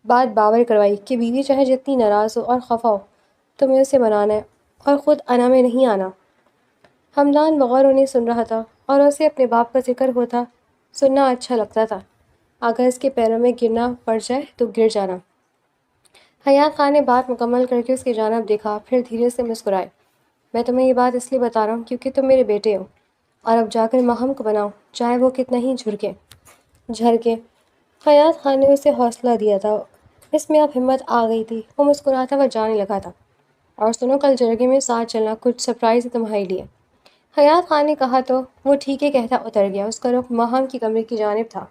بات باور کروائی کہ بیوی چاہے جتنی ناراض ہو اور خفا ہو، تمہیں اسے منانا ہے اور خود انا میں نہیں آنا۔ ہمدان بغور انہیں سن رہا تھا اور اسے اپنے باپ کا ذکر ہوتا سننا اچھا لگتا تھا۔ اگر اس کے پیروں میں گرنا پڑ جائے تو گر جانا۔ حیات خان نے بات مکمل کر کے اس کی جانب دیکھا، پھر دھیرے سے مسکرائے۔ میں تمہیں یہ بات اس لیے بتا رہا ہوں کیونکہ تم میرے بیٹے ہو، اور اب جا کر ماہم کو بناؤ، چاہے وہ کتنا ہی جھرکے۔ حیات خان نے اسے حوصلہ دیا تھا، اس میں اب ہمت آ گئی تھی۔ وہ مسکراتا ہوا جانے لگا تھا۔ اور سنو، کل جرگے میں ساتھ چلنا، کچھ سرپرائز ہے تمہارے لیے۔ حیات خان نے کہا تو وہ ٹھیک ہے کہتا اتر گیا۔ اس کا رخ ماہم کی کمرے کی جانب تھا۔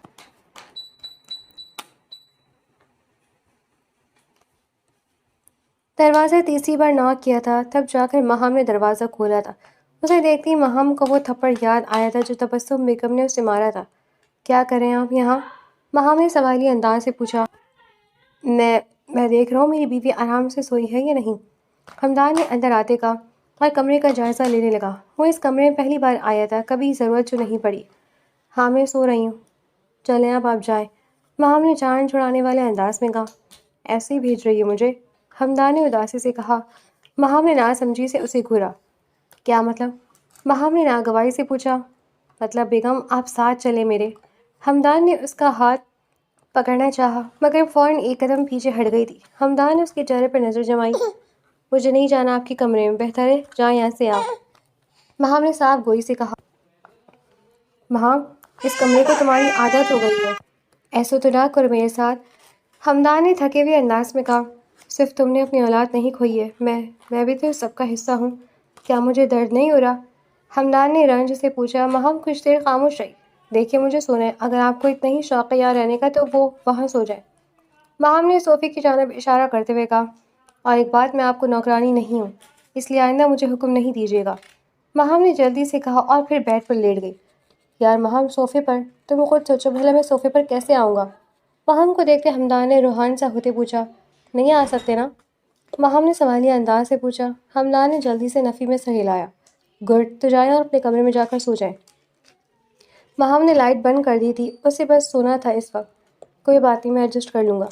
دروازے تیسری بار ناک کیا تھا، تب جا کر ماہم نے دروازہ کھولا تھا۔ اسے دیکھتے ہی ماہم کو وہ تھپڑ یاد آیا تھا جو تبسم بیگم نے اسے مارا تھا۔ کیا کریں آپ یہاں؟ ماہم نے سوالی انداز سے پوچھا۔ میں دیکھ رہا ہوں میری بیوی آرام سے سوئی ہے یا نہیں، ہمدان نے اندر آتے کہا اور کمرے کا جائزہ لینے لگا۔ وہ اس کمرے میں پہلی بار آیا تھا، کبھی ضرورت جو نہیں پڑی۔ ہاں میں سو رہی ہوں، چلیں اب آپ جائیں، ماہم نے جان چھڑانے والے انداز میں کہا۔ ایسے ہی بھیج رہی ہو مجھے، ہمدان نے اداسی سے کہا۔ ماہم نے ناسمجھی سے اسے گھورا۔ کیا مطلب؟ ماہم نے ناگواری سے پوچھا۔ مطلب بیگم، آپ ساتھ چلیں میرے۔ ہمدان نے اس کا ہاتھ پکڑنا چاہا مگر فوراً ایک قدم پیچھے ہٹ گئی تھی۔ ہمدان نے اس کے چہرے پر نظر جمائی۔ مجھے نہیں جانا آپ کے کمرے میں، بہتر ہے جائیں یہاں سے آپ، ماہم نے صاف گوئی سے کہا۔ ماہم، اس کمرے کو تمہاری عادت ہو گئی ہے، ایسا تو نہ کرو میرے ساتھ، ہمدان نے تھکے ہوئے انداز میں کہا۔ صرف تم نے اپنی اولاد نہیں کھوئی ہے، میں بھی تو سب کا حصہ ہوں، کیا مجھے درد نہیں ہو رہا؟ ہمدان نے رنج سے پوچھا۔ ماہم کچھ دیر خاموش رہی۔ دیکھیے مجھے سونا ہے، اگر آپ کو اتنا ہی شوق ہے یہاں رہنے کا تو وہ وہاں سو جائے، ماہم نے صوفے کی جانب اشارہ کرتے ہوئے کہا۔ اور ایک بات، میں آپ کو نوکرانی نہیں ہوں، اس لیے آئندہ مجھے حکم نہیں دیجیے گا، ماہم نے جلدی سے کہا اور پھر بیڈ پر لیٹ گئی۔ یار ماہم، صوفے پر؟ تم خود سوچو بھلا میں صوفے پر کیسے آؤں گا؟ ماہم کو دیکھتے ہمدان نے روحان سا ہوتے پوچھا۔ نہیں آ سکتے نا؟ ماہم نے سوالیہ انداز سے پوچھا۔ ہمدان نے جلدی سے نفی میں سر ہلایا۔ گڈ، تو جائیں اور اپنے کمرے میں جا کر سو جائیں۔ ماہم نے لائٹ بند کر دی تھی، اسے بس سونا تھا اس وقت۔ کوئی بات نہیں، میں ایڈجسٹ کر لوں گا،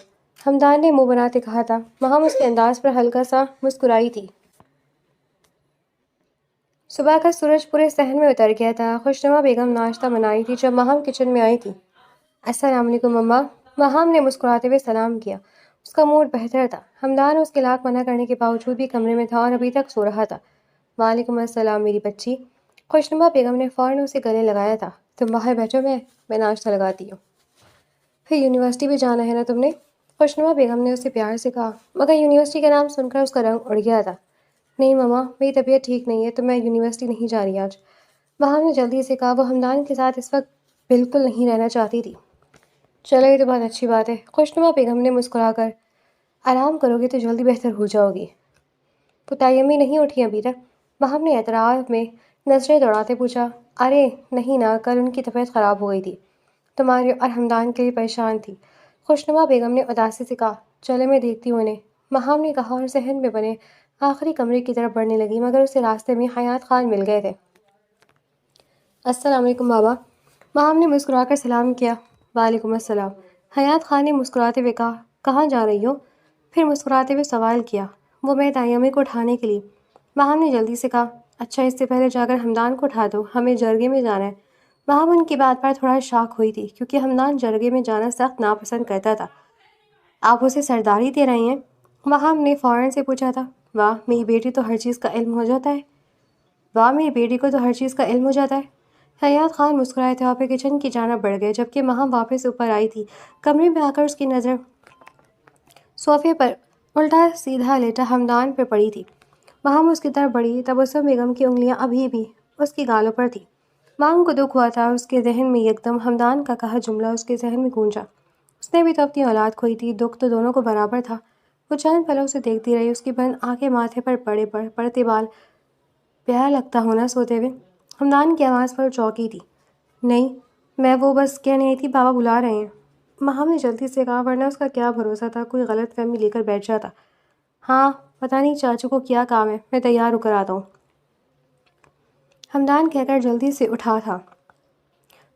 ہمدان نے منہ بناتے کہا تھا۔ ماہم اس کے انداز پر ہلکا سا مسکرائی تھی۔ صبح کا سورج پورے صحن میں اتر گیا تھا۔ خوشنما بیگم ناشتہ بنائی تھی جب ماہم کچن میں آئی تھی۔ السلام علیکم اماں، ماہم نے مسکراتے ہوئے سلام کیا۔ اس کا موڈ بہتر تھا۔ ہمدان اس کے لاکھ منع کرنے کے باوجود بھی کمرے میں تھا اور ابھی تک سو رہا تھا۔ وعلیکم السلام میری بچی، خوشنما بیگم نے فوراً اسے گلے لگایا تھا۔ تم باہر بیٹھو، میں ناشتہ لگاتی ہوں۔ پھر یونیورسٹی بھی جانا ہے نا تم نے؟ خوشنما بیگم نے اسے پیار سے کہا، مگر یونیورسٹی کا نام سن کر اس کا رنگ اڑ گیا تھا۔ نہیں ماما، میری طبیعت ٹھیک نہیں ہے تو میں یونیورسٹی نہیں جا رہی آج، ماہم نے جلدی سے کہا۔ وہ ہمدان کے ساتھ اس وقت بالکل نہیں رہنا چاہتی تھی۔ چلو یہ تو بہت اچھی بات ہے، خوشنما بیگم نے مسکرا کر۔ آرام کرو گے تو جلدی بہتر ہو جاؤ گی۔ پتائی نہیں اٹھی ابھی تک؟ ماہم نے اعتراض میں نظریں دوڑاتے پوچھا۔ ارے نہیں نا، کل ان کی طبیعت خراب ہو گئی تھی، تمہارے اور ہمدان کے لیے پریشان تھی، خوشنما بیگم نے اداسی سے کہا۔ چلے میں دیکھتی ہوں انہیں، مہام نے کہا اور ذہن میں بنے آخری کمرے کی طرف بڑھنے لگی، مگر اسے راستے میں حیات خان مل گئے تھے۔ السلام علیکم بابا۔ مہام نے مسکرا کر سلام کیا۔ وعلیکم السلام۔ حیات خان نے مسکراتے ہوئے کہا، کہاں جا رہی ہو؟ پھر مسکراتے ہوئے سوال کیا، وہ میں تیمّی کو اٹھانے کے لیے۔ مہام نے جلدی سے کہا، اچھا اس سے پہلے جا کر ہمدان کو اٹھا دو، ہمیں جرگے میں جانا ہے۔ مہام ان کی بات پر تھوڑا شاک ہوئی تھی کیونکہ ہمدان جرگے میں جانا سخت ناپسند کرتا تھا۔ آپ اسے سرداری دے رہی ہیں؟ مہام نے فوراً سے پوچھا تھا۔ واہ میری بیٹی تو ہر چیز کا علم ہو جاتا ہے واہ میری بیٹی کو تو ہر چیز کا علم ہو جاتا ہے۔ حیات خان مسکرائے تھے اور پھر کچن کی جانب بڑھ گئے، جبکہ مہام واپس اوپر آئی تھی۔ کمرے میں آ کر اس کی نظر صوفے پر الٹا سیدھا لیٹا ہمدان پہ پڑی تھی۔ مہام اس کی طرف بڑھی، تبسم بیگم کی انگلیاں ابھی بھی اس کی گالوں پر تھیں۔ مہام کو دکھ ہوا تھا، اس کے ذہن میں یکدم ہمدان کا کہا جملہ اس کے ذہن میں گونجا۔ اس نے بھی تو اپنی اولاد کھوئی تھی، دکھ تو دونوں کو برابر تھا۔ وہ چند پلوں سے دیکھتی رہی، اس کی بند آنکھیں ماتھے پر پڑتے بال، پیارا لگتا ہونا سوتے ہوئے۔ ہمدان کی آواز پر چونکی تھی۔ نہیں، میں وہ بس کہہ نہیں تھی، بابا بلا رہے ہیں۔ مہام نے جلدی سے کہا، ورنہ اس کا کیا بھروسہ تھا کوئی غلط فہمی لے کر بیٹھ جاتا۔ ہاں، پتہ نہیں چاچو کو کیا کام ہے، میں تیار ہو کر آتا ہوں، ہمدان کہہ کر جلدی سے اٹھا تھا۔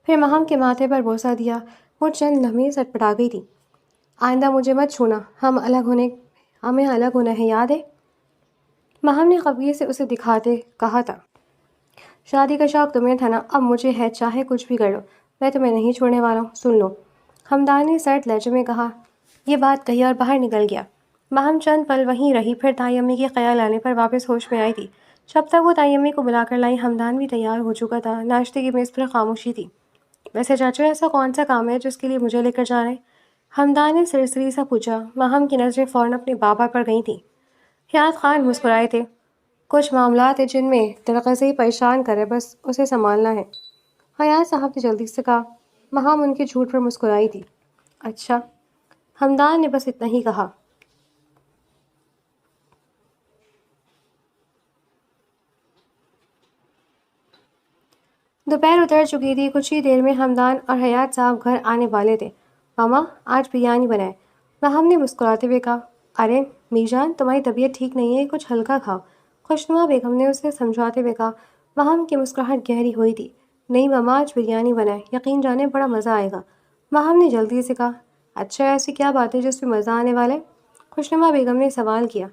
پھر مہام کے ماتھے پر بوسہ دیا۔ وہ چند لمحے سٹپٹا گئی تھی۔ آئندہ مجھے مت چھونا، ہمیں الگ ہونا ہے، یاد ہے؟ مہام نے خفگی سے اسے دکھاتے کہا تھا۔ شادی کا شوق تمہیں تھا نا، اب مجھے ہے، چاہے کچھ بھی کر لو، میں تمہیں نہیں چھوڑنے والا ہوں، سن لو، ہمدان نے سرد لہجے میں کہا۔ یہ بات کہی اور باہر نکل گیا۔ مہام چند پل وہیں رہی، پھر تائی امی کے خیال آنے پر واپس ہوش میں آئی تھی۔ جب تک وہ تائی امی کو بلا کر لائی، ہمدان بھی تیار ہو چکا تھا۔ ناشتے کی میز پر خاموشی تھی۔ ویسے چاچو ایسا کون سا کام ہے جس کے لیے مجھے لے کر جا رہے ہیں؟ ہمدان نے سرسری سا پوچھا۔ مہام کی نظریں فوراً اپنے بابا پر گئی تھیں۔ حیات خان مسکرائے تھے۔ کچھ معاملات ہیں جن میں دلغزی پریشان کرے، بس اسے سنبھالنا ہے۔ حیات صاحب نے جلدی سے کہا۔ مہام ان کے جھوٹ پر مسکرائی تھی۔ اچھا، ہمدان نے بس اتنا ہی کہا۔ دوپہر اتر چکی تھی، کچھ ہی دیر میں ہمدان اور حیات صاحب گھر آنے والے تھے۔ ماما، آج بریانی بنائے، مہام نے مسکراتے ہوئے کہا۔ ارے می جان، تمہاری طبیعت ٹھیک نہیں ہے، کچھ ہلکا کھاؤ، خوشنما بیگم نے اسے سمجھاتے ہوئے کہا۔ مہام کی مسکراہٹ گہری ہوئی تھی۔ نہیں ماما، آج بریانی بنائے، یقین جانے بڑا مزہ آئے گا، مہام نے جلدی سے کہا۔ اچھا، ایسی کیا بات ہے جس میں مزہ آنے والا ہے؟ خوشنما بیگم نے سوال کیا۔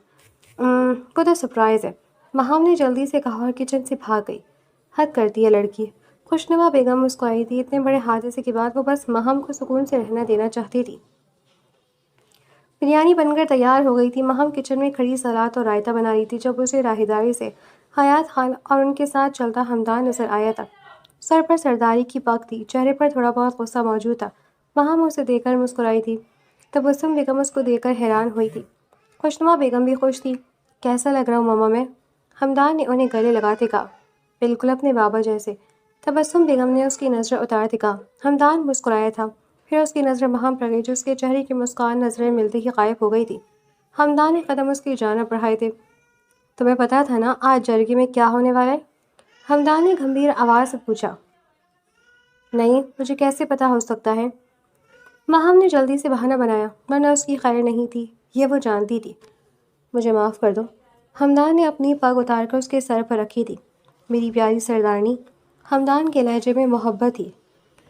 وہ تو سرپرائز ہے، مہام نے جلدی سے کہا اور کچن سے بھاگ گئی۔ حد کرتی ہے لڑکی، خوشنما بیگم مسکرائی تھی۔ اتنے بڑے حادثے کے بعد وہ بس مہام کو سکون سے رہنا دینا چاہتی تھی۔ بریانی بن کر تیار ہو گئی تھی۔ مہام کچن میں کھڑی سلاد اور رائتہ بنا رہی تھی جب اسے راہداری سے حیات خان اور ان کے ساتھ چلتا ہمدان نظر آیا تھا۔ سر پر سرداری کی پگ تھی، چہرے پر تھوڑا بہت غصہ موجود تھا۔ مہام اسے دیکھ کر مسکرائی تھی۔ تبسم بیگم اس کو دیکھ کر حیران ہوئی تھی۔ خوشنما بیگم بھی خوش تھی۔ کیسا لگ رہا ہوں ماما میں؟ ہمدان نے انہیں گلے لگاتے کہا۔ بالکل اپنے بابا جیسے، تبسم بیگم نے اس کی نظریں اتارتے کہا۔ ہمدان مسکرایا تھا، پھر اس کی نظریں مہام پر گئی جو اس کے چہرے کی مسکان نظریں ملتے ہی غائب ہو گئی تھی۔ ہمدان نے قدم اس کی جانب بڑھائے تھے۔ تمہیں پتا تھا نا آج جرگے میں کیا ہونے والا ہے؟ ہمدان نے گمبھیر آواز سے پوچھا۔ نہیں، مجھے کیسے پتا ہو سکتا ہے؟ مہام نے جلدی سے بہانہ بنایا، ورنہ اس کی خیر نہیں تھی، یہ وہ جانتی تھی۔ مجھے معاف کر دو، ہمدان نے اپنی پگ اتار کر اس کے سر پر رکھی تھی۔ میری پیاری سردارنی، ہمدان کے لہجے میں محبت تھی۔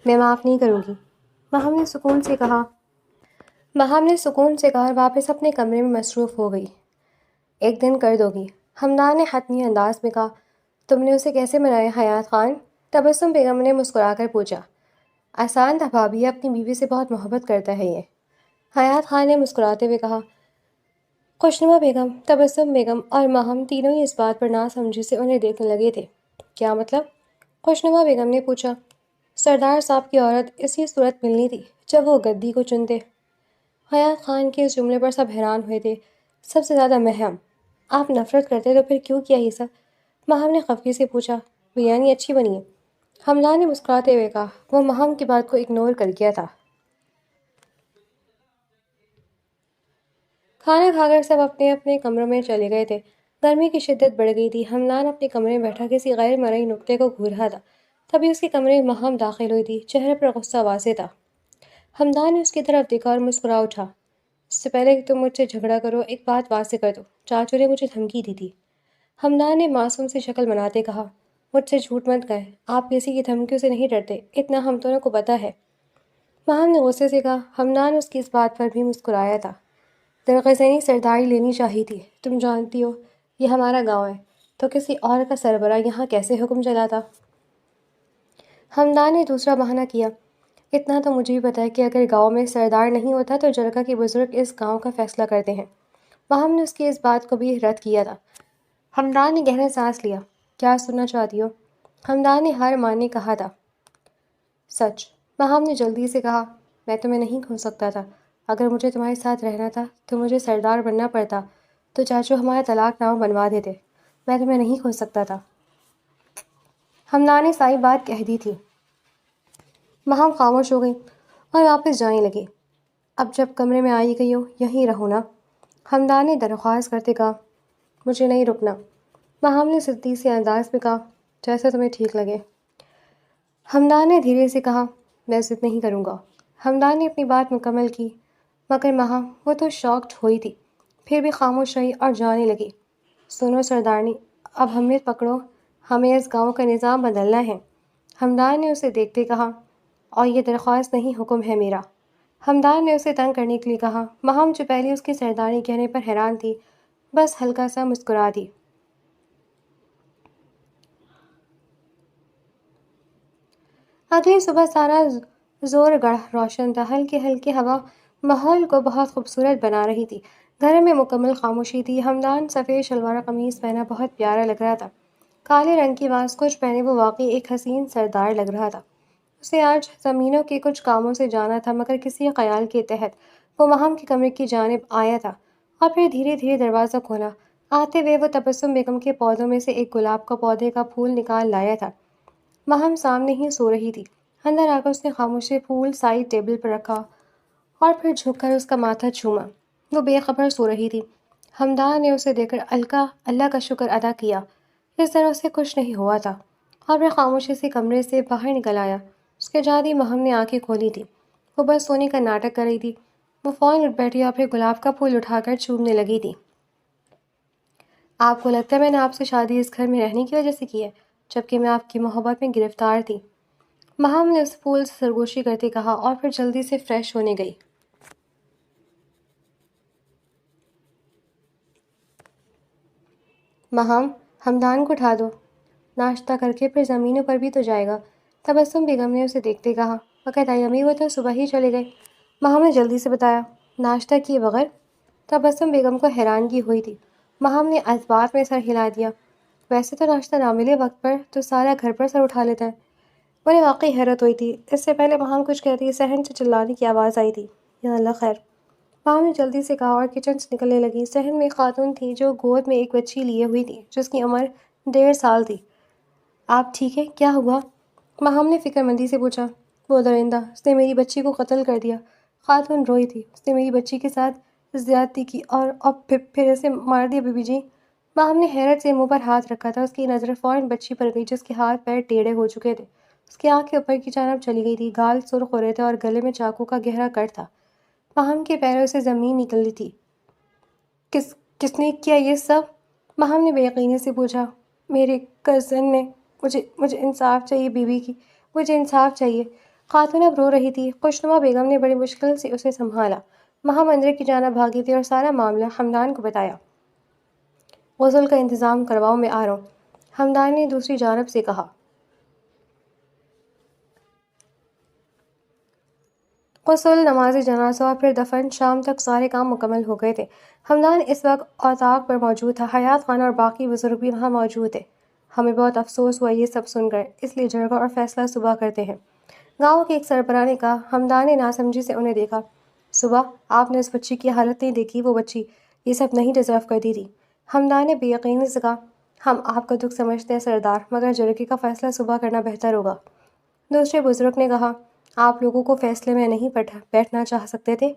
میں معاف نہیں کروں گی، مہام نے سکون سے کہا۔ اور واپس اپنے کمرے میں مصروف ہو گئی۔ ایک دن کر دو گی، ہمدان نے حتمی انداز میں کہا۔ تم نے اسے کیسے منایا حیات خان؟ تبسم بیگم نے مسکرا کر پوچھا۔ آسان تھا بھابھی، اپنی بیوی سے بہت محبت کرتا ہے یہ، حیات خان نے مسکراتے ہوئے کہا۔ خوشنما بیگم، تبسم بیگم اور مہم تینوں ہی اس بات پر ناسمجھی سے انہیں دیکھنے لگے تھے۔ کیا مطلب؟ خوشنما بیگم نے پوچھا۔ سردار صاحب کی عورت اسی صورت ملنی تھی جب وہ گدی کو چنتے۔ حیات خان کے اس جملے پر سب حیران ہوئے تھے، سب سے زیادہ مہم۔ آپ نفرت کرتے تو پھر کیوں کیا یہ سب؟ مہم نے خفگی سے پوچھا۔ بریانی اچھی بنی ہے، ہمدان نے مسکراتے ہوئے کہا۔ وہ مہم کی بات کو اگنور کر گیا تھا۔ کھانا کھا کر سب اپنے اپنے کمروں میں چلے گئے تھے۔ گرمی کی شدت بڑھ گئی تھی۔ ہمدان اپنے کمرے میں بیٹھا کسی غیر مرئی نکتے کو گھور رہا تھا، تبھی اس کے کمرے میں مہم داخل ہوئی تھی۔ چہرے پر غصہ واضح تھا۔ ہمدان نے اس کی طرف دیکھا اور مسکرا اٹھا۔ اس سے پہلے کہ تم مجھ سے جھگڑا کرو ایک بات واضح کر دو، چاچو نے مجھے دھمکی دی تھی۔ ہمدان نے معصوم سی شکل بناتے کہا، مجھ سے جھوٹ مت کہیں، آپ کسی کی دھمکیوں سے نہیں ڈرتے، اتنا ہم دونوں کو پتہ ہے۔ ماہم نے غصے سے کہا۔ ہمدان اس کی اس بات پر بھی مسکرایا تھا۔ درغزنی سرداری لینی چاہی تھی، تم جانتی ہو یہ ہمارا گاؤں ہے، تو کسی اور کا سربراہ یہاں کیسے حکم چلاتا؟ ہمدان نے دوسرا بہانہ کیا، اتنا تو مجھے بھی پتہ ہے کہ اگر گاؤں میں سردار نہیں ہوتا تو جرگہ کے بزرگ اس گاؤں کا فیصلہ کرتے ہیں۔ ماہم نے اس کی اس بات کو بھی رد کیا تھا۔ ہمدان نے گہرا سانس لیا، کیا سننا چاہتی ہو؟ ہمدان نے ہار ماننے کہا تھا۔ سچ، ماہم نے جلدی سے کہا، میں تمہیں نہیں کھو سکتا تھا، اگر مجھے تمہارے ساتھ رہنا تھا تو مجھے سردار بننا پڑتا، تو چاچو ہمارا طلاق نامہ بنوا دیتے، میں تمہیں نہیں کھو سکتا تھا۔ ہمدان نے ساری بات کہہ دی تھی۔ ماہم خاموش ہو گئی اور واپس جانے لگی۔ اب جب کمرے میں آئی گئی ہو یہیں رہو نا، ہمدان نے درخواست کرتے کہا۔ مجھے نہیں رکنا، ماہم نے ضدی سے انداز میں کہا، جیسا تمہیں ٹھیک لگے۔ ہمدان نے دھیرے سے کہا، میں ضد نہیں کروں گا۔ ہمدان نے اپنی بات مکمل کی، مگر ماہم وہ تو شاکڈ ہوئی تھی، پھر بھی خاموش رہی اور جانے لگی۔ سنو سردارنی، اب ہمیں پکڑو، ہمیں اس گاؤں کا نظام بدلنا ہے۔ ہمدان نے اسے دیکھتے کہا، اور یہ درخواست نہیں حکم ہے میرا۔ ہمدان نے اسے تنگ کرنے کے لیے کہا۔ ماہم جو پہلے اس کی سرداری کہنے پر حیران تھی، بس ہلکا سا مسکرا دی۔ اگلی صبح سارا زور گڑھ روشن تھا، ہلکی ہلکی ہوا ماحول کو بہت خوبصورت بنا رہی تھی۔ گھر میں مکمل خاموشی تھی۔ ہمدان سفید شلوار قمیص پہنا بہت پیارا لگ رہا تھا۔ کالے رنگ کی واسکوچ پہنے وہ واقعی ایک حسین سردار لگ رہا تھا۔ اسے آج زمینوں کے کچھ کاموں سے جانا تھا، مگر کسی خیال کے تحت وہ ماہم کے کمرے کی جانب آیا تھا اور پھر دھیرے دھیرے دروازہ کھولا۔ آتے ہوئے وہ تبسم بیگم کے پودوں میں سے ایک گلاب کا پودے کا پھول نکال لایا تھا۔ ماہم سامنے ہی سو رہی تھی۔ اندر آ کر اس نے خاموشی سے پھول سائڈ ٹیبل پر رکھا اور پھر جھک کر اس کا ماتھا چوما۔ وہ بے خبر سو رہی تھی۔ ہمدان نے اسے دیکھ کر اللہ کا شکر ادا کیا، اس طرح اسے کچھ نہیں ہوا تھا، اور پھر خاموشی سے کمرے سے باہر نکل آیا۔ اس کے جاتی ماہم نے آنکھیں کھولی تھی، وہ بس سونے کا ناٹک کر رہی تھی۔ وہ فوراً اٹھ بیٹھی اور پھر گلاب کا پھول اٹھا کر چومنے لگی تھی۔ آپ کو لگتا ہے میں نے آپ سے شادی اس گھر میں رہنے کی وجہ سے کی ہے، جبکہ میں آپ کی محبت میں گرفتار تھی؟ ماہم نے اس پھول سے سرگوشی کرتے کہا اور پھر جلدی سے فریش ہونے گئی۔ ماہم، ہمدان کو اٹھا دو، ناشتہ کر کے پھر زمینوں پر بھی تو جائے گا۔ تبسم بیگم نے اسے دیکھتے کہا، مگر دائی امی وہ تو صبح ہی چلے گئے۔ ماہم نے جلدی سے بتایا، ناشتہ کیے بغیر؟ تبسم بیگم کو حیرانگی ہوئی تھی۔ ماہم نے اس بات میں سر ہلا دیا، ویسے تو ناشتہ نہ ملے وقت پر تو سارا گھر پر سر اٹھا لیتا ہے۔ انہیں واقعی حیرت ہوئی تھی۔ اس سے پہلے ماہم کچھ کہتی صحن سے چلانے کی آواز آئی تھی، یا اللہ خیر۔ ماہم نے جلدی سے کہا اور کچن سے نکلنے لگی۔ صحن میں ایک خاتون تھی جو گود میں ایک بچی لیے ہوئی تھی، جس کی عمر 1.5 سال تھی۔ آپ ٹھیک ہیں؟ کیا ہوا؟ ماہم نے فکر مندی سے پوچھا۔ وہ درندہ، اس نے میری بچی کو قتل کر دیا۔ خاتون روئی تھی، اس نے میری بچی کے ساتھ زیادتی کی اور پھر اسے مار دیا بیبی جی۔ ماہم نے حیرت سے منہ پر ہاتھ رکھا تھا۔ اس کی نظر فوراً بچی پر گئی جس کے ہاتھ پیر ٹیڑھے ہو چکے تھے۔ اس کی آنکھیں اوپر کی جانب چلی گئی تھی، گال سرخ ہو رہے تھے اور گلے میں چاقو کا گہرا کٹ تھا۔ ماہم کے پیروں سے زمین نکلی تھی۔ کس نے کیا یہ سب؟ ماہم نے بے یقینی سے پوچھا۔ میرے کزن نے۔ مجھے انصاف چاہیے بیوی کی، مجھے انصاف چاہیے۔ خاتون اب رو رہی تھی۔ خوشنما بیگم نے بڑی مشکل سے اسے سنبھالا۔ ماہم اندر کی جانب بھاگی تھی اور سارا معاملہ ہمدان کو بتایا۔ غسل کا انتظام کرواؤ، میں آ رہا ہوں، ہمدان نے دوسری جانب سے کہا۔ غسل، نماز جنازہ اور پھر دفن، شام تک سارے کام مکمل ہو گئے تھے۔ ہمدان اس وقت اوطاق پر موجود تھا۔ حیات خان اور باقی بزرگ بھی وہاں موجود تھے۔ ہمیں بہت افسوس ہوا یہ سب سن کر، اس لیے جرگہ اور فیصلہ صبح کرتے ہیں، گاؤں کے ایک سربراہ نے کہا۔ ہمدان نے ناسمجھی سے انہیں دیکھا۔ صبح؟ آپ نے اس بچی کی حالت نہیں دیکھی، وہ بچی یہ سب نہیں ڈیزرو کرتی تھی۔ ہمدان نے بے یقینی سے کہا، ہم آپ کا دکھ سمجھتے ہیں سردار، مگر جرگے کا فیصلہ صبح کرنا بہتر ہوگا۔ دوسرے بزرگ نے کہا، آپ لوگوں کو فیصلے میں نہیں بیٹھنا چاہ سکتے تھے،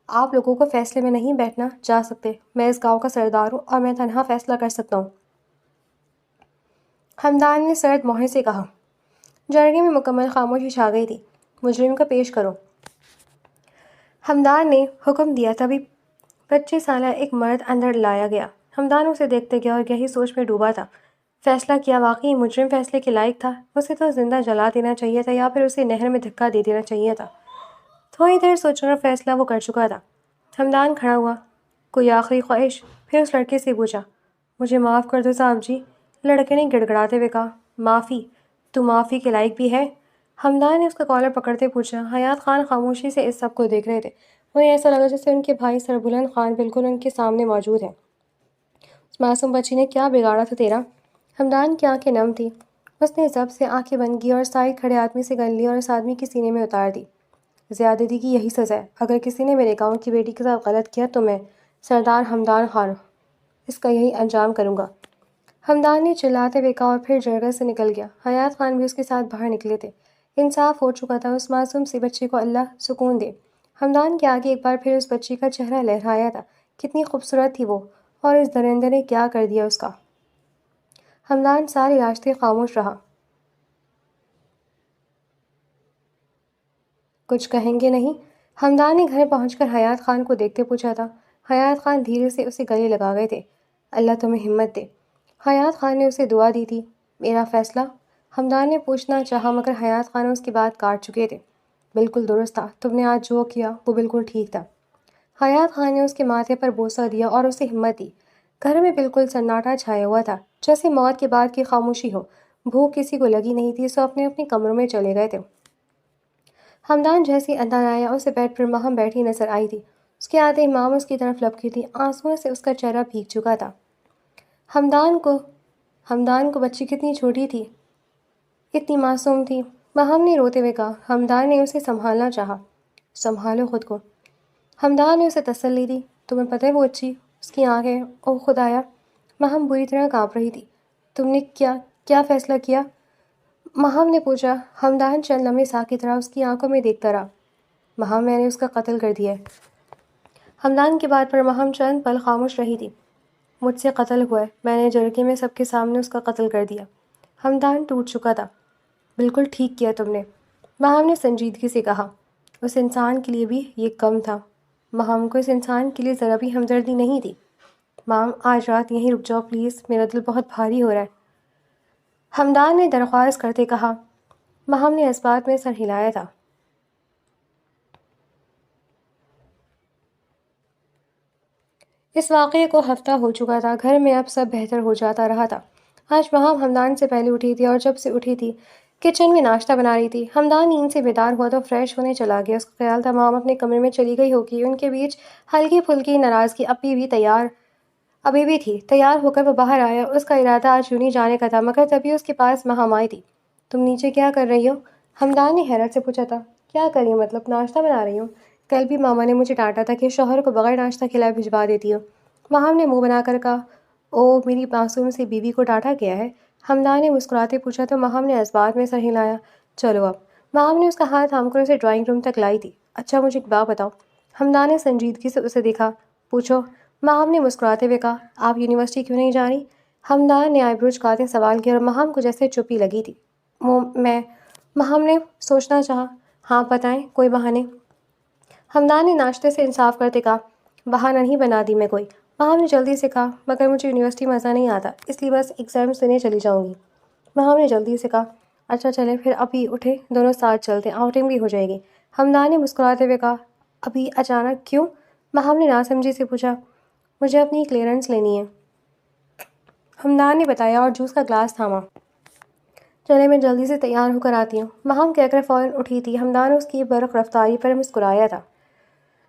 آپ لوگوں کو فیصلے میں نہیں بیٹھنا چاہ سکتے، میں اس گاؤں کا سردار ہوں اور میں تنہا فیصلہ کر سکتا ہوں۔ ہمدان نے سرد مہر سے کہا۔ جرگے میں مکمل خاموشی چھا گئی تھی۔ مجرم کو پیش کرو۔ ہمدان نے حکم دیا، تبھی 25 سالہ ایک مرد اندر لایا گیا۔ ہمدان اسے دیکھتے گیا اور گہری سوچ میں ڈوبا تھا۔ فیصلہ کیا واقعی مجرم فیصلے کے لائق تھا؟ اسے تو زندہ جلا دینا چاہیے تھا یا پھر اسے نہر میں دھکا دے دینا چاہیے تھا۔ تھوڑی دیر سوچنے اور فیصلہ وہ کر چکا تھا۔ ہمدان کھڑا ہوا۔ کوئی آخری خواہش؟ پھر اس لڑکے سے پوچھا، مجھے معاف کر دو صاحب جی۔ لڑکے نے گڑگڑاتے ہوئے کہا، معافی؟ تو معافی کے لائق بھی ہے؟ ہمدان نے اس کا کالر پکڑتے پوچھا۔ حیات خان خاموشی سے اس سب کو دیکھ رہے تھے۔ انہیں ایسا لگا جیسے ان کے بھائی سربلند خان بالکل ان کے سامنے موجود ہیں۔ اس معصوم بچی نے کیا بگاڑا تھا تیرا؟ ہمدان کی آنکھیں نم تھیں۔ اس نے ضبط سے آنکھیں بند کی اور سائڈ کھڑے آدمی سے گن لی اور اس آدمی کے سینے میں اتار دی۔ زیادتی کی یہی سزا ہے۔ اگر کسی نے میرے گاؤں کی بیٹی کے ساتھ غلط کیا تو میں، سردار ہمدان خان، اس کا یہی انجام کروں گا۔ ہمدان نے چلاتے ہوئے کہا اور پھر جرگہ سے نکل گیا۔ حیات خان بھی اس کے ساتھ باہر نکلے تھے۔ انصاف ہو چکا تھا۔ اس معصوم سی بچی کو اللہ سکون دے۔ ہمدان کے آگے ایک بار پھر اس بچی کا چہرہ لہرایا تھا۔ کتنی خوبصورت تھی وہ، اور اس درندے نے کیا کر دیا اس کا۔ ہمدان سارے راستے خاموش رہا۔ کچھ کہیں گے نہیں؟ ہمدان نے گھر پہنچ کر حیات خان کو دیکھتے پوچھا تھا۔ حیات خان دھیرے سے اسے گلے لگا گئے تھے۔ اللہ تمہیں ہمت دے۔ حیات خان نے اسے دعا دی تھی۔ میرا فیصلہ؟ ہمدان نے پوچھنا چاہا مگر حیات خان اس کی بات کاٹ چکے تھے۔ بالکل درست تھا، تم نے آج جو کیا وہ بالکل ٹھیک تھا۔ حیات خان نے اس کے ماتھے پر بوسہ دیا اور اسے ہمت دی۔ گھر میں بالکل سناٹا چھایا ہوا تھا، جیسے موت کے بعد کی خاموشی ہو۔ بھوک کسی کو لگی نہیں تھی، سو اپنے اپنے کمروں میں چلے گئے تھے۔ ہمدان جیسے اندر آیا، اسے بیڈ پر مہم بیٹھی نظر آئی تھی۔ اس کے آتے مام اس کی طرف لپکی تھی، آنسوؤں سے اس کا چہرہ بھیگ چکا تھا۔ ہمدان کو بچی کتنی چھوٹی تھی، اتنی معصوم تھی، مہم نے روتے ہوئے کہا۔ ہمدان نے اسے سنبھالنا چاہا۔ سنبھالو خود کو۔ ہمدان نے اسے تسلی دی۔ تمہیں پتہ ہے وہ اچھی، اس کی آنکھیں، اوہ خدایا! مہم بری طرح کانپ رہی تھی۔ تم نے کیا فیصلہ کیا؟ مہم نے پوچھا۔ ہمدان چند لمحے ساکت رہا، اس کی آنکھوں میں دیکھتا رہا۔ مہم، میں نے اس کا قتل کر دیا ہے۔ ہمدان کی بات پر مہم چند پل خاموش رہی تھی۔ مجھ سے قتل ہوا ہے، میں نے جرگے میں سب کے سامنے اس کا قتل کر دیا۔ ہمدان ٹوٹ چکا تھا۔ بالکل ٹھیک کیا تم نے، مہم نے سنجیدگی سے کہا۔ اس انسان کے لیے بھی یہ کم تھا۔ مہم کو اس انسان کے لیے ذرا بھی ہمدردی نہیں تھی۔ مام، آج رات یہیں رک جاؤ پلیز، میرا دل بہت بھاری ہو رہا ہے، ہمدان نے درخواست کرتے کہا۔ مہم نے اس بات میں سر ہلایا تھا۔ اس واقعے کو ہفتہ ہو چکا تھا۔ گھر میں اب سب بہتر ہو جاتا رہا تھا۔ آج مہم ہمدان سے پہلے اٹھی تھی اور جب سے اٹھی تھی کچن میں ناشتہ بنا رہی تھی۔ ہمدان نیند سے بیدار ہوا تو فریش ہونے چلا گیا۔ اس کا خیال تھا مام اپنے کمرے میں چلی گئی ہوگی۔ ان کے بیچ ہلکی پھلکی ناراضگی ابھی بھی تھی۔ تیار ہو کر وہ باہر آیا۔ اس کا ارادہ آج یوں نہیں جانے کا تھا، مگر تبھی اس کے پاس مہم آئی تھی۔ تم نیچے کیا کر رہی ہو؟ ہمدان نے حیرت سے پوچھا تھا۔ کیا کری مطلب؟ ناشتہ بنا رہی ہوں۔ کل بھی ماما نے مجھے ڈانٹا تھا کہ شوہر کو بغیر ناشتہ کھلائے بھجوا دیتی ہو۔ مہم نے منہ بنا کر کہا۔ او، میری معصوم سی بیوی کو ڈانٹا گیا ہے؟ ہمدان نے مسکراتے پوچھا تو مہم نے اس بات میں سر ہلایا۔ چلو اب۔ مہم نے اس کا ہاتھ تھام کر اسے ڈرائنگ روم تک لائی تھی۔ اچھا مجھے ایک بات بتاؤ۔ ہمدان نے سنجیدگی سے اسے دیکھا۔ پوچھو۔ مہم نے مسکراتے ہوئے کہا۔ آپ یونیورسٹی کیوں نہیں جا رہی؟ ہمدان نے آئی برو جھکاتے سوال کیا اور مہم کو جیسے چپی لگی تھی۔ مہم نے سوچنا چاہا۔ ہاں بتائیں، کوئی بہانے؟ ہمدان نے ناشتے سے انصاف کرتے کہا۔ بہانہ نہیں بنا دی میں کوئی۔ مہم نے جلدی سے کہا، مگر مجھے یونیورسٹی مزہ نہیں آتا، اس لیے بس ایگزامس دینے چلی جاؤں گی۔ مہم نے جلدی سے کہا۔ اچھا چلیں پھر، ابھی اٹھے دونوں ساتھ چلتے ہیں، آؤٹنگ بھی ہو جائے گی۔ ہمدان نے مسکراتے ہوئے کہا۔ ابھی اچانک کیوں؟ مہم نے ناسمجھی سے پوچھا۔ مجھے اپنی کلیئرنس لینی ہے، ہمدان نے بتایا اور جوس کا گلاس تھاما۔ چلے میں جلدی سے تیار ہو کر آتی ہوں، مہم کہہ کر فوراً اٹھی تھی۔ ہمدان اس کی برق رفتاری پر مسکرایا تھا۔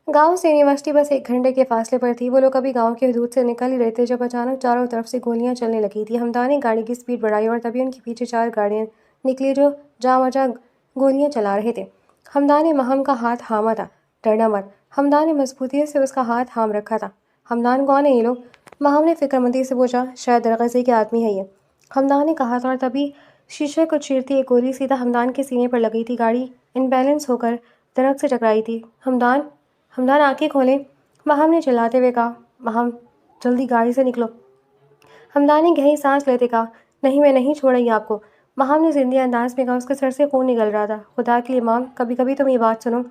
گاؤں سے یونیورسٹی بس 1 گھنٹے کے فاصلے پر تھی۔ وہ لوگ ابھی گاؤں کی حدود سے نکل ہی رہے تھے جب اچانک چاروں طرف سے گولیاں چلنے لگی تھیں۔ ہمدان نے گاڑی کی سپیڈ بڑھائی اور تبھی ان کے پیچھے 4 گاڑیاں نکلی جو جاں بجاں گولیاں چلا رہے تھے۔ ہمدان نے مہم کا ہاتھ تھاما تھا۔ ڈرنا مت، ہمدان نے مضبوطی سے اس کا ہاتھ تھام رکھا تھا۔ ہمدان، کون ہے یہ لوگ؟ مہم نے فکرمندی سے پوچھا۔ شاید درغزی کے آدمی ہے یہ، ہمدان نے کہا تھا اور تبھی شیشے کو چیرتی ایک گولی سیدھا ہمدان کے سینے پر لگی تھی۔ گاڑی ان بیلنس ہو کر درخت سے ٹکرائی تھی۔ ہمدان آنکھیں کھولیں، مہم نے چلاتے ہوئے کہا۔ مہم، جلدی گاڑی سے نکلو۔ ہمدان نے گہری سانس لیتے کہا۔ نہیں، میں نہیں چھوڑیں گی آپ کو، مہم نے زندہ انداز میں کہا۔ اس کے سر سے خون نکل رہا تھا۔ خدا کے لیے مام، کبھی کبھی تم یہ بات سنو۔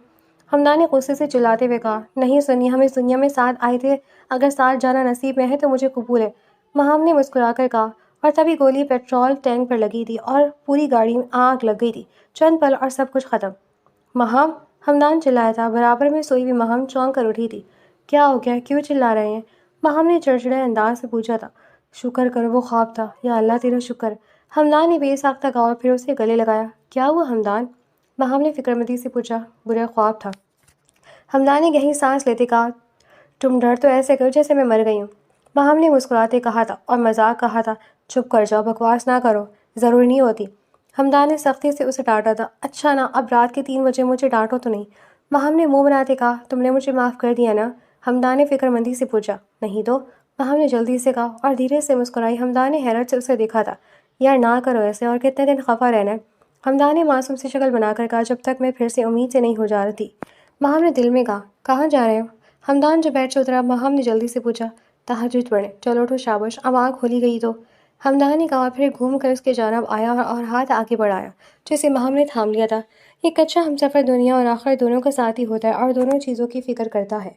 حمدان نے غصے سے چلاتے ہوئے کہا، نہیں سنی، ہم اس دنیا میں ساتھ آئے تھے، اگر ساتھ جانا نصیب میں ہے تو مجھے قبول ہے، مہام نے مسکرا کر کہا، اور تبھی گولی پیٹرول ٹینک پر لگی تھی اور پوری گاڑی میں آگ لگ گئی تھی، چند پل اور سب کچھ ختم۔ مہام، حمدان چلایا تھا۔ برابر میں سوئی ہوئی مہام چونک کر اٹھی تھی۔ کیا ہو گیا؟ کیوں چلا رہے ہیں؟ مہام نے چڑچڑے انداز سے پوچھا تھا۔ شکر کرو وہ خواب تھا، یا اللہ تیرا شکر۔ حمدان نے بے ساختہ کہا اور پھر اسے گلے لگایا۔ کیا ہوا حمدان؟ مہام نے فکرمندی سے پوچھا۔ برا خواب تھا۔ حمدان نے گہری سانس لیتے کہا، تم ڈر تو ایسے کرو جیسے میں مر گئی ہوں۔ مہام نے مسکراتے کہا تھا اور مذاق کہا تھا، چپ کر جاؤ، بکواس نہ کرو، ضروری نہیں ہوتی۔ حمدان نے سختی سے اسے ڈانٹا تھا۔ اچھا نا، اب رات کے 3 بجے مجھے ڈانٹو تو نہیں۔ مہام نے منہ بناتے کہا، تم نے مجھے معاف کر دیا نا؟ حمدان نے فکرمندی سے پوچھا۔ نہیں تو، مہام نے جلدی سے کہا اور دھیرے سے مسکرائی۔ حمدان نے حیرت سے اسے دیکھا تھا۔ یار نہ کرو ایسے، اور کتنے دن خفا رہنا ہے؟ حمدان نے معصوم سی شکل بنا کر کہا، جب تک میں پھر سے امید سے نہیں ہو جاتی۔ مہام نے دل میں کہا، کہاں جا رہے ہو؟ حمدان جو بیٹھ سے اترا، مہام نے جلدی سے پوچھا، تہجد پڑھیں۔ چلو اٹھو، شاباش، اب آنکھ کھولی گئی تو۔ حمدان نے کہا، پھر گھوم کر اس کے جانب آیا اور ہاتھ آگے بڑھایا جسے مہام نے تھام لیا تھا۔ یہ کچا ہمسفر دنیا اور آخرت دونوں کا ساتھی ہوتا ہے اور دونوں چیزوں کی فکر کرتا ہے۔